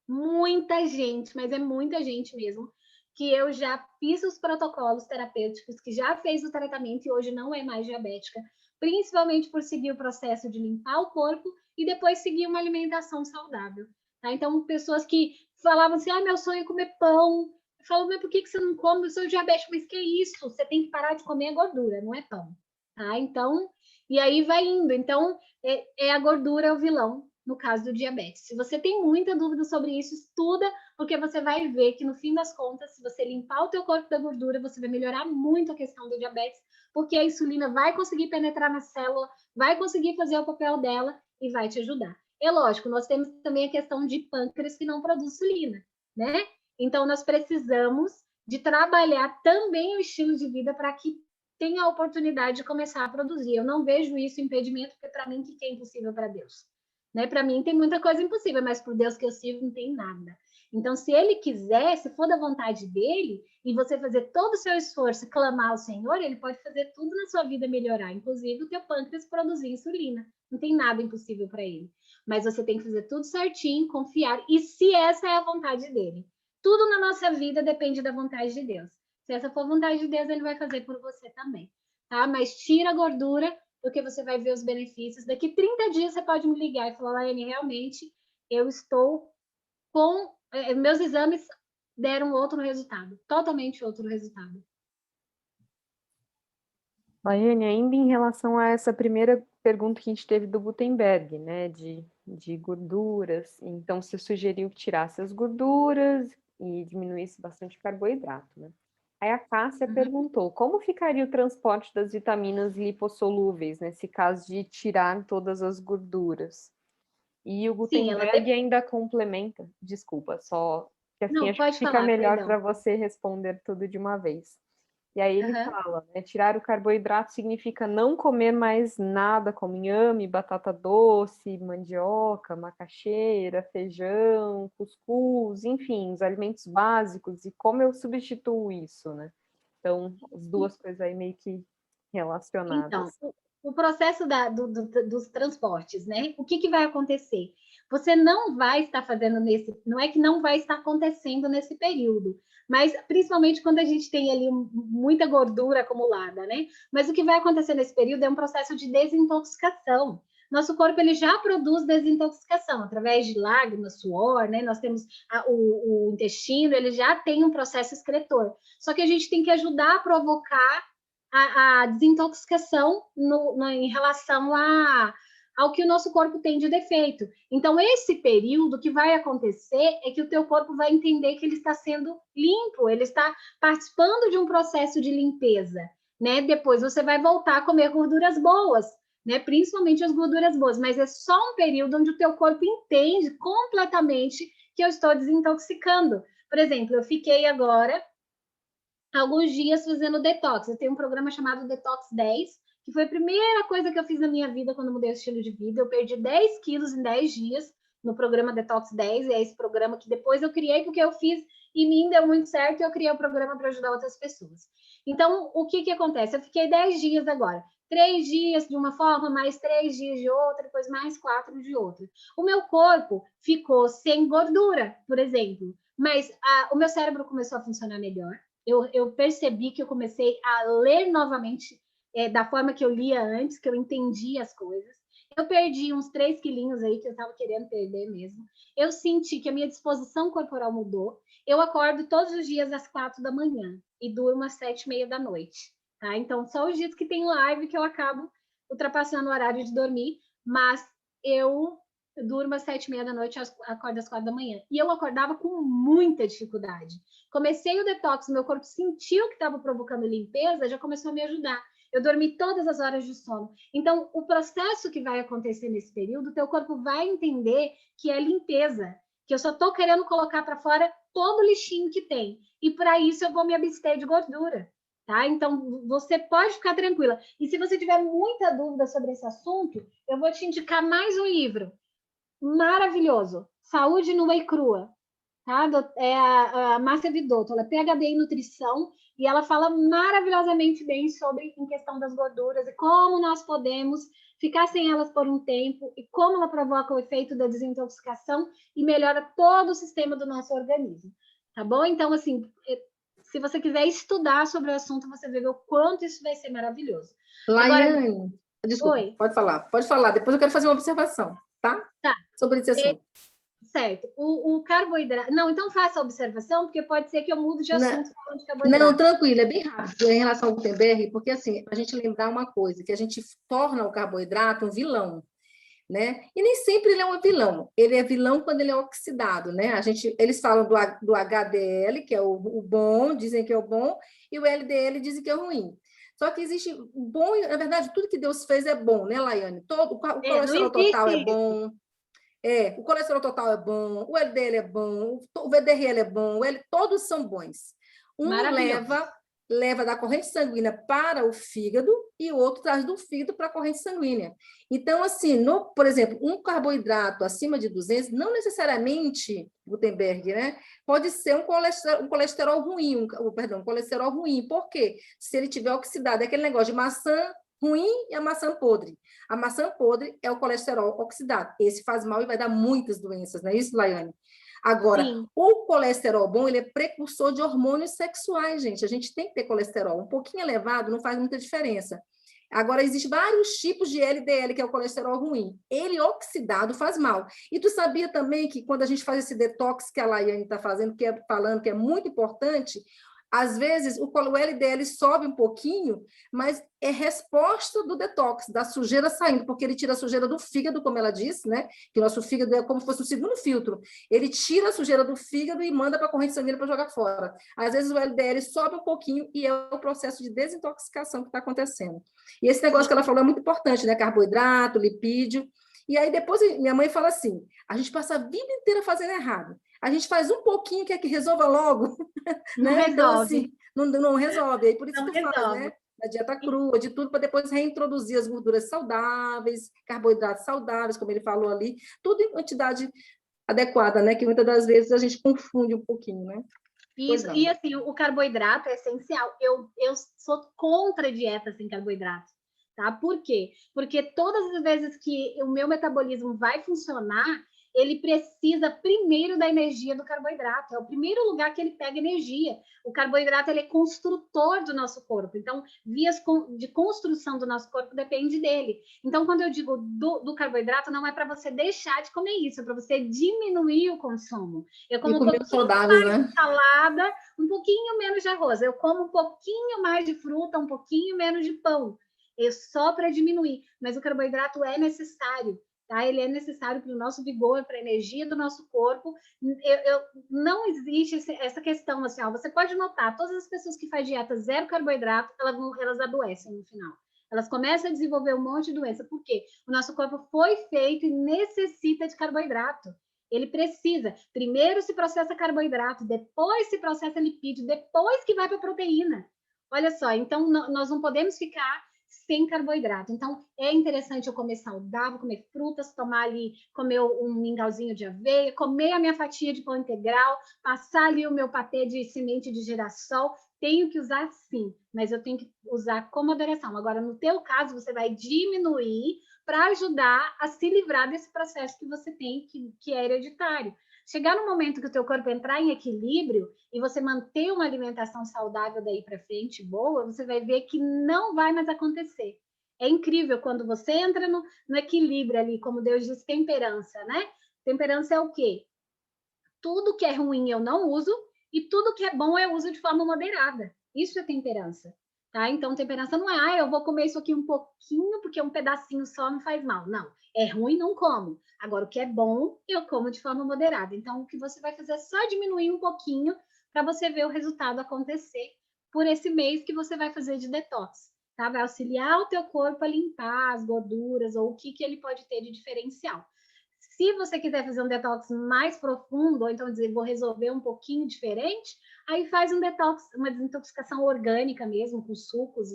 Muita gente, mas é muita gente mesmo, que eu já fiz os protocolos terapêuticos, que já fez o tratamento e hoje não é mais diabética, principalmente por seguir o processo de limpar o corpo e depois seguir uma alimentação saudável. Tá? Então, pessoas que falavam assim, meu sonho é comer pão. Eu falo, mas por que você não come? Eu sou diabético, mas que é isso? Você tem que parar de comer a gordura, não é pão. Tá? Então, e aí vai indo. Então, é a gordura o vilão, no caso do diabetes. Se você tem muita dúvida sobre isso, estuda, porque você vai ver que no fim das contas, se você limpar o teu corpo da gordura, você vai melhorar muito a questão do diabetes, porque a insulina vai conseguir penetrar na célula, vai conseguir fazer o papel dela e vai te ajudar. É lógico, nós temos também a questão de pâncreas que não produz insulina, né? Então, nós precisamos de trabalhar também o estilo de vida para que tenha a oportunidade de começar a produzir. Eu não vejo isso impedimento, porque para mim, o que é impossível para Deus? Né? Para mim tem muita coisa impossível, mas para o Deus que eu sirvo não tem nada. Então, se ele quiser, se for da vontade dele, e você fazer todo o seu esforço, clamar ao Senhor, ele pode fazer tudo na sua vida melhorar, inclusive o teu pâncreas produzir insulina. Não tem nada impossível para ele. Mas você tem que fazer tudo certinho, confiar, e se essa é a vontade dele. Tudo na nossa vida depende da vontade de Deus. Se essa for a vontade de Deus, ele vai fazer por você também. Tá? Mas tira a gordura, porque você vai ver os benefícios. Daqui 30 dias você pode me ligar e falar, Laiane, realmente eu estou com... meus exames deram outro resultado, totalmente outro resultado. Laiane, ainda em relação a essa primeira pergunta que a gente teve do Gutenberg, né, de gorduras, então você sugeriu que tirasse as gorduras e diminuísse bastante o carboidrato, né? Aí a Cássia perguntou, como ficaria o transporte das vitaminas lipossolúveis, nesse caso de tirar todas as gorduras? E o Gutenberg ainda complementa, desculpa, só que assim Não, acho que pode fica falar, melhor perdão. para você responder tudo de uma vez. E aí ele fala, né, tirar o carboidrato significa não comer mais nada como inhame, batata doce, mandioca, macaxeira, feijão, cuscuz, enfim, os alimentos básicos. E como eu substituo isso, né? Então, as duas coisas aí meio que relacionadas. Então, o processo dos transportes, né? O que vai acontecer? Você não vai estar fazendo não é que não vai estar acontecendo nesse período, mas principalmente quando a gente tem ali muita gordura acumulada, né? Mas o que vai acontecer nesse período é um processo de desintoxicação. Nosso corpo ele já produz desintoxicação através de lágrimas, suor, né? Nós temos o intestino, ele já tem um processo excretor. Só que a gente tem que ajudar a provocar a desintoxicação em relação ao que o nosso corpo tem de defeito. Então, esse período que vai acontecer é que o teu corpo vai entender que ele está sendo limpo, ele está participando de um processo de limpeza, né? Depois você vai voltar a comer gorduras boas, né? Principalmente as gorduras boas, mas é só um período onde o teu corpo entende completamente que eu estou desintoxicando. Por exemplo, eu fiquei agora alguns dias fazendo detox. Eu tenho um programa chamado Detox 10, que foi a primeira coisa que eu fiz na minha vida quando mudei o estilo de vida. Eu perdi 10 quilos em 10 dias no programa Detox 10, e é esse programa que depois eu criei porque eu fiz e mim deu muito certo e eu criei o programa para ajudar outras pessoas. Então, o que acontece? Eu fiquei 10 dias agora. 3 dias de uma forma, mais 3 dias de outra, depois mais 4 de outra. O meu corpo ficou sem gordura, por exemplo, mas o meu cérebro começou a funcionar melhor. Eu percebi que eu comecei a ler novamente da forma que eu lia antes, que eu entendi as coisas. Eu perdi uns 3 quilinhos aí que eu estava querendo perder mesmo. Eu senti que a minha disposição corporal mudou. Eu acordo todos os dias às 4 da manhã e durmo às 7h30 da noite. Tá? Então, só os dias que tem live que eu acabo ultrapassando o horário de dormir, mas eu durmo às 7h30 da noite, acordo às 4 da manhã. E eu acordava com muita dificuldade. Comecei o detox, meu corpo sentiu que estava provocando limpeza, já começou a me ajudar. Eu dormi todas as horas de sono. Então, o processo que vai acontecer nesse período, o teu corpo vai entender que é limpeza, que eu só estou querendo colocar para fora todo o lixinho que tem. E para isso eu vou me abster de gordura. Tá? Então, você pode ficar tranquila. E se você tiver muita dúvida sobre esse assunto, eu vou te indicar mais um livro maravilhoso, Saúde Nua e Crua, tá? É a Márcia Vidotto, ela é PhD em nutrição e ela fala maravilhosamente bem sobre em questão das gorduras e como nós podemos ficar sem elas por um tempo e como ela provoca o efeito da desintoxicação e melhora todo o sistema do nosso organismo, tá bom? Então, assim, se você quiser estudar sobre o assunto, você vai ver o quanto isso vai ser maravilhoso. Laiane, Agora, desculpa, oi. Pode falar, depois eu quero fazer uma observação, tá? Tá. Sobre esse assunto. Certo. O carboidrato... Não, então faça a observação, porque pode ser que eu mude de assunto falando de carboidrato. Não, tranquilo, é bem rápido em relação ao Gutenberg, porque assim, a gente lembrar uma coisa, que a gente torna o carboidrato um vilão, né? E nem sempre ele é um vilão. Ele é vilão quando ele é oxidado, né? Eles falam do HDL, que é o bom, dizem que é o bom, e o LDL dizem que é o ruim. Só que existe o bom, na verdade, tudo que Deus fez é bom, né, Laiane? O colesterol total é bom. O colesterol total é bom, o LDL é bom, o VDRL é bom, todos são bons. Um leva da corrente sanguínea para o fígado e o outro traz do fígado para a corrente sanguínea. Então, assim, por exemplo, um carboidrato acima de 200, não necessariamente, Gutenberg, né? Pode ser um colesterol ruim, um colesterol ruim. Por quê? Se ele tiver oxidado, é aquele negócio de maçã ruim e a maçã podre. A maçã podre é o colesterol oxidado. Esse faz mal e vai dar muitas doenças, não é isso, Laiane? Agora, sim, o colesterol bom, ele é precursor de hormônios sexuais, gente. A gente tem que ter colesterol. Um pouquinho elevado não faz muita diferença. Agora, existem vários tipos de LDL, que é o colesterol ruim. Ele oxidado faz mal. E tu sabia também que quando a gente faz esse detox que a Laiane está fazendo, falando que é muito importante, às vezes o LDL sobe um pouquinho, mas é resposta do detox, da sujeira saindo, porque ele tira a sujeira do fígado, como ela disse, né? Que o nosso fígado é como se fosse um segundo filtro. Ele tira a sujeira do fígado e manda para a corrente sanguínea para jogar fora. Às vezes o LDL sobe um pouquinho e é o processo de desintoxicação que está acontecendo. E esse negócio que ela falou é muito importante, né? Carboidrato, lipídio. E aí depois minha mãe fala assim, a gente passa a vida inteira fazendo errado. A gente faz um pouquinho, quer que resolva logo. Não né? resolve. Então, assim, não resolve. Aí por isso Não que tu faz, resolve. né? A dieta crua, de tudo, para depois reintroduzir as gorduras saudáveis, carboidratos saudáveis, como ele falou ali, tudo em quantidade adequada, né? Que muitas das vezes a gente confunde um pouquinho, né? Pois Isso, não. e assim, o carboidrato é essencial. Eu sou contra dieta sem carboidrato, tá? Por quê? Porque todas as vezes que o meu metabolismo vai funcionar, ele precisa primeiro da energia do carboidrato. É o primeiro lugar que ele pega energia. O carboidrato ele é construtor do nosso corpo. Então, vias de construção do nosso corpo depende dele. Então, quando eu digo do carboidrato, não é para você deixar de comer isso, é para você diminuir o consumo. Eu como E um comer pouquinho saudáveis, mais né? de salada, um pouquinho menos de arroz. Eu como um pouquinho mais de fruta, um pouquinho menos de pão. É só para diminuir. Mas o carboidrato é necessário. Tá? Ele é necessário para o nosso vigor, para a energia do nosso corpo. Não existe essa questão assim, ó, você pode notar, todas as pessoas que fazem dieta zero carboidrato, elas adoecem no final. Elas começam a desenvolver um monte de doença. Por quê? O nosso corpo foi feito e necessita de carboidrato. Ele precisa. Primeiro se processa carboidrato, depois se processa lipídio, depois que vai para a proteína. Olha só, então nós não podemos ficar sem carboidrato. Então, é interessante eu comer saudável, comer frutas, tomar ali, comer um mingauzinho de aveia, comer a minha fatia de pão integral, passar ali o meu patê de semente de girassol. Tenho que usar sim, mas eu tenho que usar com moderação. Agora, no teu caso, você vai diminuir para ajudar a se livrar desse processo que você tem, que é hereditário. Chegar no momento que o teu corpo entrar em equilíbrio e você manter uma alimentação saudável daí para frente, boa, você vai ver que não vai mais acontecer. É incrível quando você entra no equilíbrio ali, como Deus diz, temperança, né? Temperança é o quê? Tudo que é ruim eu não uso e tudo que é bom eu uso de forma moderada. Isso é temperança. Tá? Então, temperança não é, eu vou comer isso aqui um pouquinho, porque um pedacinho só não faz mal. Não, é ruim, não como. Agora, o que é bom, eu como de forma moderada. Então, o que você vai fazer é só diminuir um pouquinho para você ver o resultado acontecer por esse mês que você vai fazer de detox. Tá? Vai auxiliar o teu corpo a limpar as gorduras ou o que ele pode ter de diferencial. Se você quiser fazer um detox mais profundo, ou então dizer, vou resolver um pouquinho diferente, aí faz um detox, uma desintoxicação orgânica mesmo, com sucos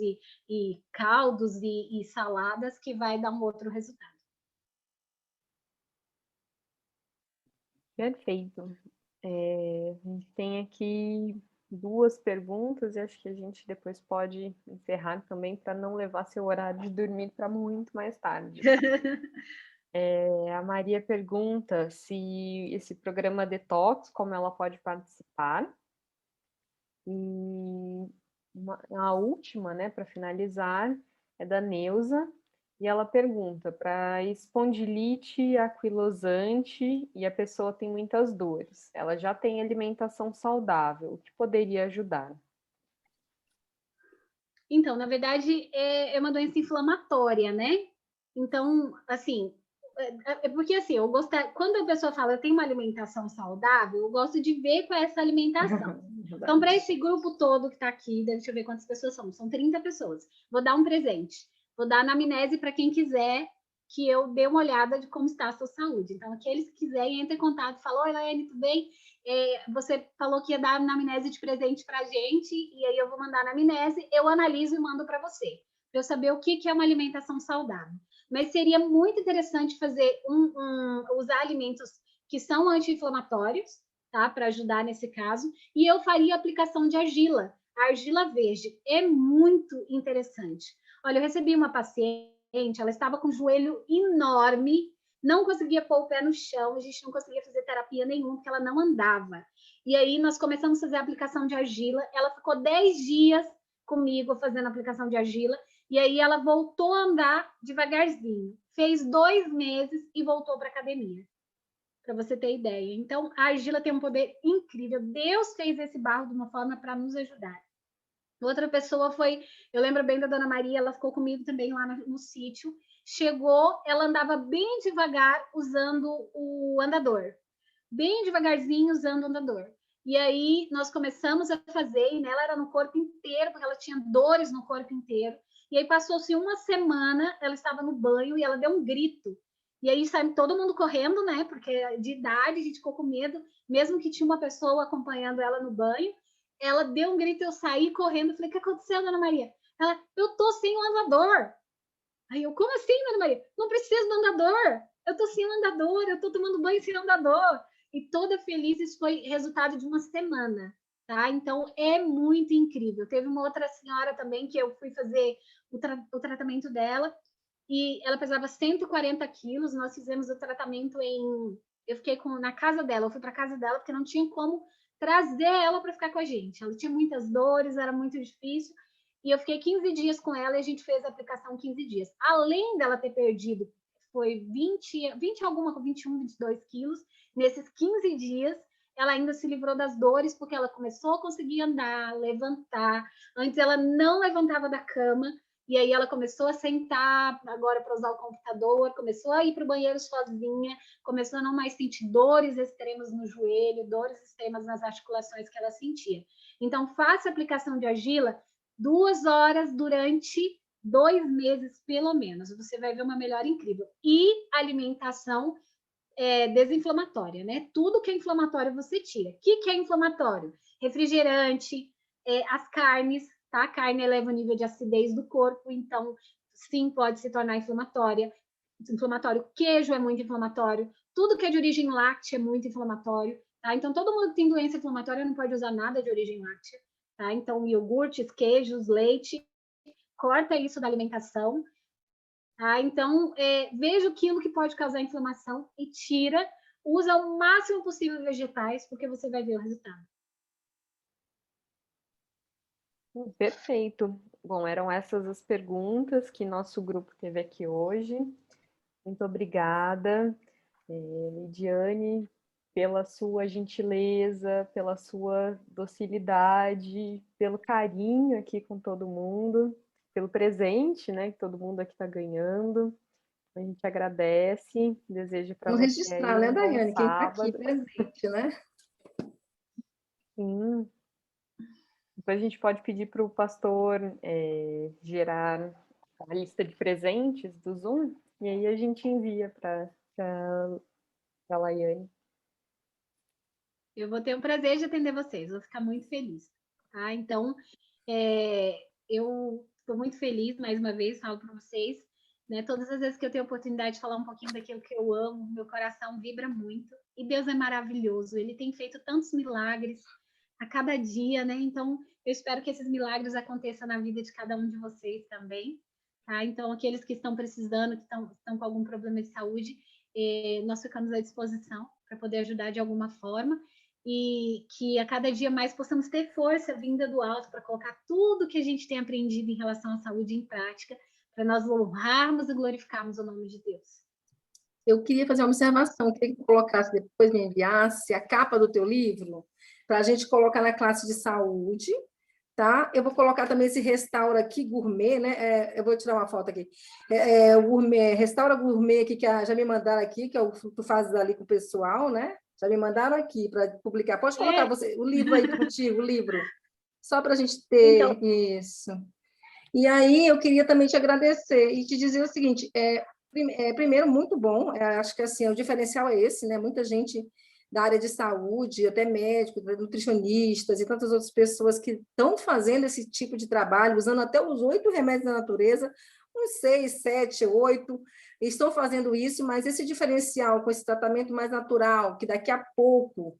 e caldos e saladas, que vai dar um outro resultado. Perfeito. A gente tem aqui 2 perguntas e acho que a gente depois pode encerrar também para não levar seu horário de dormir para muito mais tarde. A Maria pergunta se esse programa Detox, como ela pode participar. E a última, né, para finalizar, é da Neuza, e ela pergunta para espondilite aquilosante e a pessoa tem muitas dores. Ela já tem alimentação saudável, o que poderia ajudar? Então, na verdade, é uma doença inflamatória, né? Então, assim, porque assim, eu gosto, quando a pessoa fala eu tenho uma alimentação saudável, eu gosto de ver qual é essa alimentação. Então, para esse grupo todo que está aqui, deixa eu ver quantas pessoas são 30 pessoas. Vou dar um presente. Vou dar anamnese para quem quiser que eu dê uma olhada de como está a sua saúde. Então, aqueles que quiserem, entrem em contato e falam, oi, Laene, tudo bem? Você falou que ia dar anamnese de presente para a gente, e aí eu vou mandar a anamnese, eu analiso e mando para você, para eu saber o que é uma alimentação saudável. Mas seria muito interessante fazer usar alimentos que são anti-inflamatórios, tá? Para ajudar nesse caso. E eu faria a aplicação de argila. A argila verde é muito interessante. Olha, eu recebi uma paciente, ela estava com o joelho enorme, não conseguia pôr o pé no chão, a gente não conseguia fazer terapia nenhuma, porque ela não andava. E aí nós começamos a fazer a aplicação de argila, ela ficou 10 dias comigo fazendo a aplicação de argila, e aí ela voltou a andar devagarzinho. Fez 2 meses e voltou para a academia, para você ter ideia. Então, a argila tem um poder incrível. Deus fez esse barro de uma forma para nos ajudar. Outra pessoa foi, eu lembro bem da Dona Maria, ela ficou comigo também lá no sítio. Chegou, ela andava bem devagar usando o andador. Bem devagarzinho usando o andador. E aí nós começamos a fazer, e nela era no corpo inteiro, porque ela tinha dores no corpo inteiro. E aí passou-se uma semana, ela estava no banho e ela deu um grito. E aí saiu todo mundo correndo, né? Porque de idade a gente ficou com medo, mesmo que tinha uma pessoa acompanhando ela no banho. ela deu um grito, eu saí correndo, falei, o que aconteceu, Dona Maria? Ela, eu tô sem o andador. Aí eu, como assim, Dona Maria? Não preciso do andador. Eu tô sem o andador, eu tô tomando banho sem andador. E toda feliz, isso foi resultado de uma semana, tá? Então, é muito incrível. Teve uma outra senhora também que eu fui fazer o tratamento dela e ela pesava 140 quilos. Nós fizemos o tratamento eu fiquei na casa dela, eu fui para casa dela porque não tinha como trazer ela para ficar com a gente. Ela tinha muitas dores, era muito difícil. E eu fiquei 15 dias com ela e a gente fez a aplicação 15 dias. Além dela ter perdido, foi 20 alguma, 21, 22 quilos, nesses 15 dias, ela ainda se livrou das dores, porque ela começou a conseguir andar, levantar. Antes ela não levantava da cama, e aí ela começou a sentar agora para usar o computador, começou a ir para o banheiro sozinha, começou a não mais sentir dores extremas no joelho, dores extremas nas articulações que ela sentia. Então, faça a aplicação de argila 2 horas durante 2 meses, pelo menos. Você vai ver uma melhora incrível. E alimentação desinflamatória, né? Tudo que é inflamatório você tira. O que é inflamatório? Refrigerante, as carnes, tá? A carne eleva o nível de acidez do corpo, então sim, pode se tornar inflamatório. Queijo é muito inflamatório. Tudo que é de origem láctea é muito inflamatório, tá? Então todo mundo que tem doença inflamatória não pode usar nada de origem láctea, tá? Então iogurtes, queijos, leite, corta isso da alimentação. Tá? Então, veja aquilo que pode causar inflamação e tira, usa o máximo possível vegetais, porque você vai ver o resultado. Perfeito. Bom, eram essas as perguntas que nosso grupo teve aqui hoje. Muito obrigada, Lidiane, pela sua gentileza, pela sua docilidade, pelo carinho aqui com todo mundo, pelo presente, né, que todo mundo aqui está ganhando. A gente agradece, desejo para Vamos você registrar, aí né, um bom Daiane? Quem está aqui sábado. presente, né? Sim. Depois a gente pode pedir para o pastor gerar a lista de presentes do Zoom, e aí a gente envia para a Laiane. Eu vou ter o prazer de atender vocês, vou ficar muito feliz. Tá? Então, eu estou muito feliz, mais uma vez, falo para vocês, né? Todas as vezes que eu tenho a oportunidade de falar um pouquinho daquilo que eu amo, meu coração vibra muito. E Deus é maravilhoso, Ele tem feito tantos milagres a cada dia, né? Então, eu espero que esses milagres aconteçam na vida de cada um de vocês também, tá? Então, aqueles que estão precisando, que estão com algum problema de saúde, nós ficamos à disposição para poder ajudar de alguma forma e que a cada dia mais possamos ter força vinda do alto para colocar tudo que a gente tem aprendido em relação à saúde em prática, para nós louvarmos e glorificarmos o nome de Deus. Eu queria fazer uma observação, queria que colocasse depois, me enviasse a capa do teu livro, para a gente colocar na classe de saúde, tá? Eu vou colocar também esse Restaura aqui, gourmet, né? Eu vou tirar uma foto aqui. O gourmet, Restaura Gourmet aqui, que já me mandaram aqui, que é o que tu fazes ali com o pessoal, né? Já me mandaram aqui para publicar. Pode colocar o livro aí contigo, o livro, só para a gente ter então isso. E aí, eu queria também te agradecer e te dizer o seguinte, primeiro, muito bom, acho que assim, o diferencial é esse, né? Muita gente da área de saúde, até médicos, nutricionistas e tantas outras pessoas que estão fazendo esse tipo de trabalho, usando até os 8 remédios da natureza, uns 6, 7, 8, estão fazendo isso, mas esse diferencial com esse tratamento mais natural, que daqui a pouco,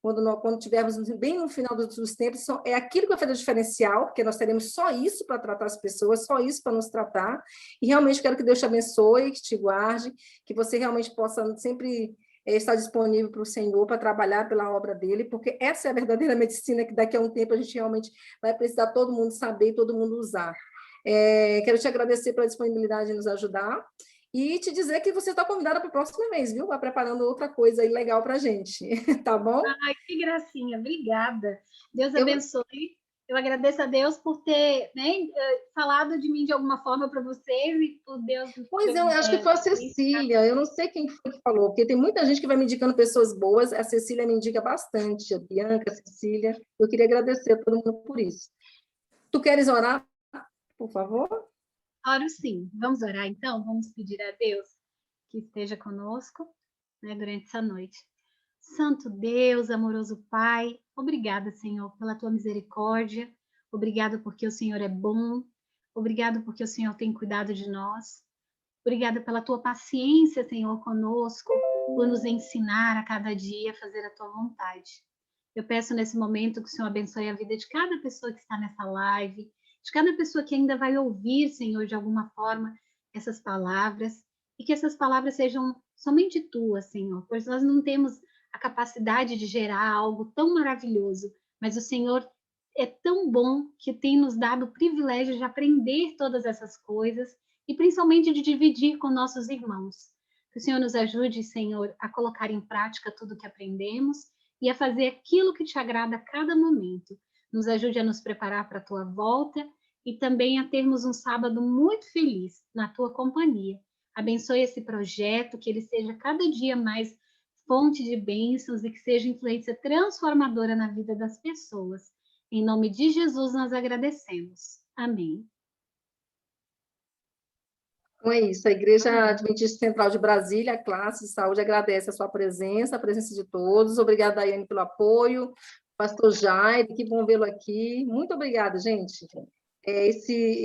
quando tivermos bem no final dos tempos, é aquilo que vai fazer o diferencial, porque nós teremos só isso para tratar as pessoas, só isso para nos tratar, e realmente quero que Deus te abençoe, que te guarde, que você realmente possa sempre estar disponível para o Senhor, para trabalhar pela obra dele, porque essa é a verdadeira medicina que daqui a um tempo a gente realmente vai precisar todo mundo saber e todo mundo usar. Quero te agradecer pela disponibilidade de nos ajudar, e te dizer que você está convidada para o próximo mês, viu? Vai preparando outra coisa aí legal para a gente, tá bom? Ai, que gracinha, obrigada. Deus abençoe. Eu agradeço a Deus por ter, né, falado de mim de alguma forma para vocês e por Deus... Pois eu acho que foi a Cecília, eu não sei quem foi que falou, porque tem muita gente que vai me indicando pessoas boas, a Cecília me indica bastante, a Bianca, a Cecília, eu queria agradecer a todo mundo por isso. Tu queres orar, por favor? Oro sim. Vamos orar então? Vamos pedir a Deus que esteja conosco, né, durante essa noite. Santo Deus, amoroso Pai, Obrigada, Senhor, pela tua misericórdia. Obrigada porque o Senhor é bom. Obrigado porque o Senhor tem cuidado de nós. Obrigada pela tua paciência, Senhor, conosco, por nos ensinar a cada dia a fazer a tua vontade. Eu peço nesse momento que o Senhor abençoe a vida de cada pessoa que está nessa live, de cada pessoa que ainda vai ouvir, Senhor, de alguma forma, essas palavras, e que essas palavras sejam somente tuas, Senhor, pois nós não temos a capacidade de gerar algo tão maravilhoso, mas o Senhor é tão bom que tem nos dado o privilégio de aprender todas essas coisas e principalmente de dividir com nossos irmãos. Que o Senhor nos ajude, Senhor, a colocar em prática tudo o que aprendemos e a fazer aquilo que te agrada a cada momento. Nos ajude a nos preparar para a tua volta e também a termos um sábado muito feliz na tua companhia. Abençoe esse projeto, que ele seja cada dia mais fonte de bênçãos e que seja influência transformadora na vida das pessoas. Em nome de Jesus nós agradecemos. Amém. Então é isso, a Igreja Adventista Central de Brasília, a classe de saúde, agradece a sua presença, a presença de todos. Obrigada, Daiane, pelo apoio. Pastor Jair, que bom vê-lo aqui. Muito obrigada, gente. Esse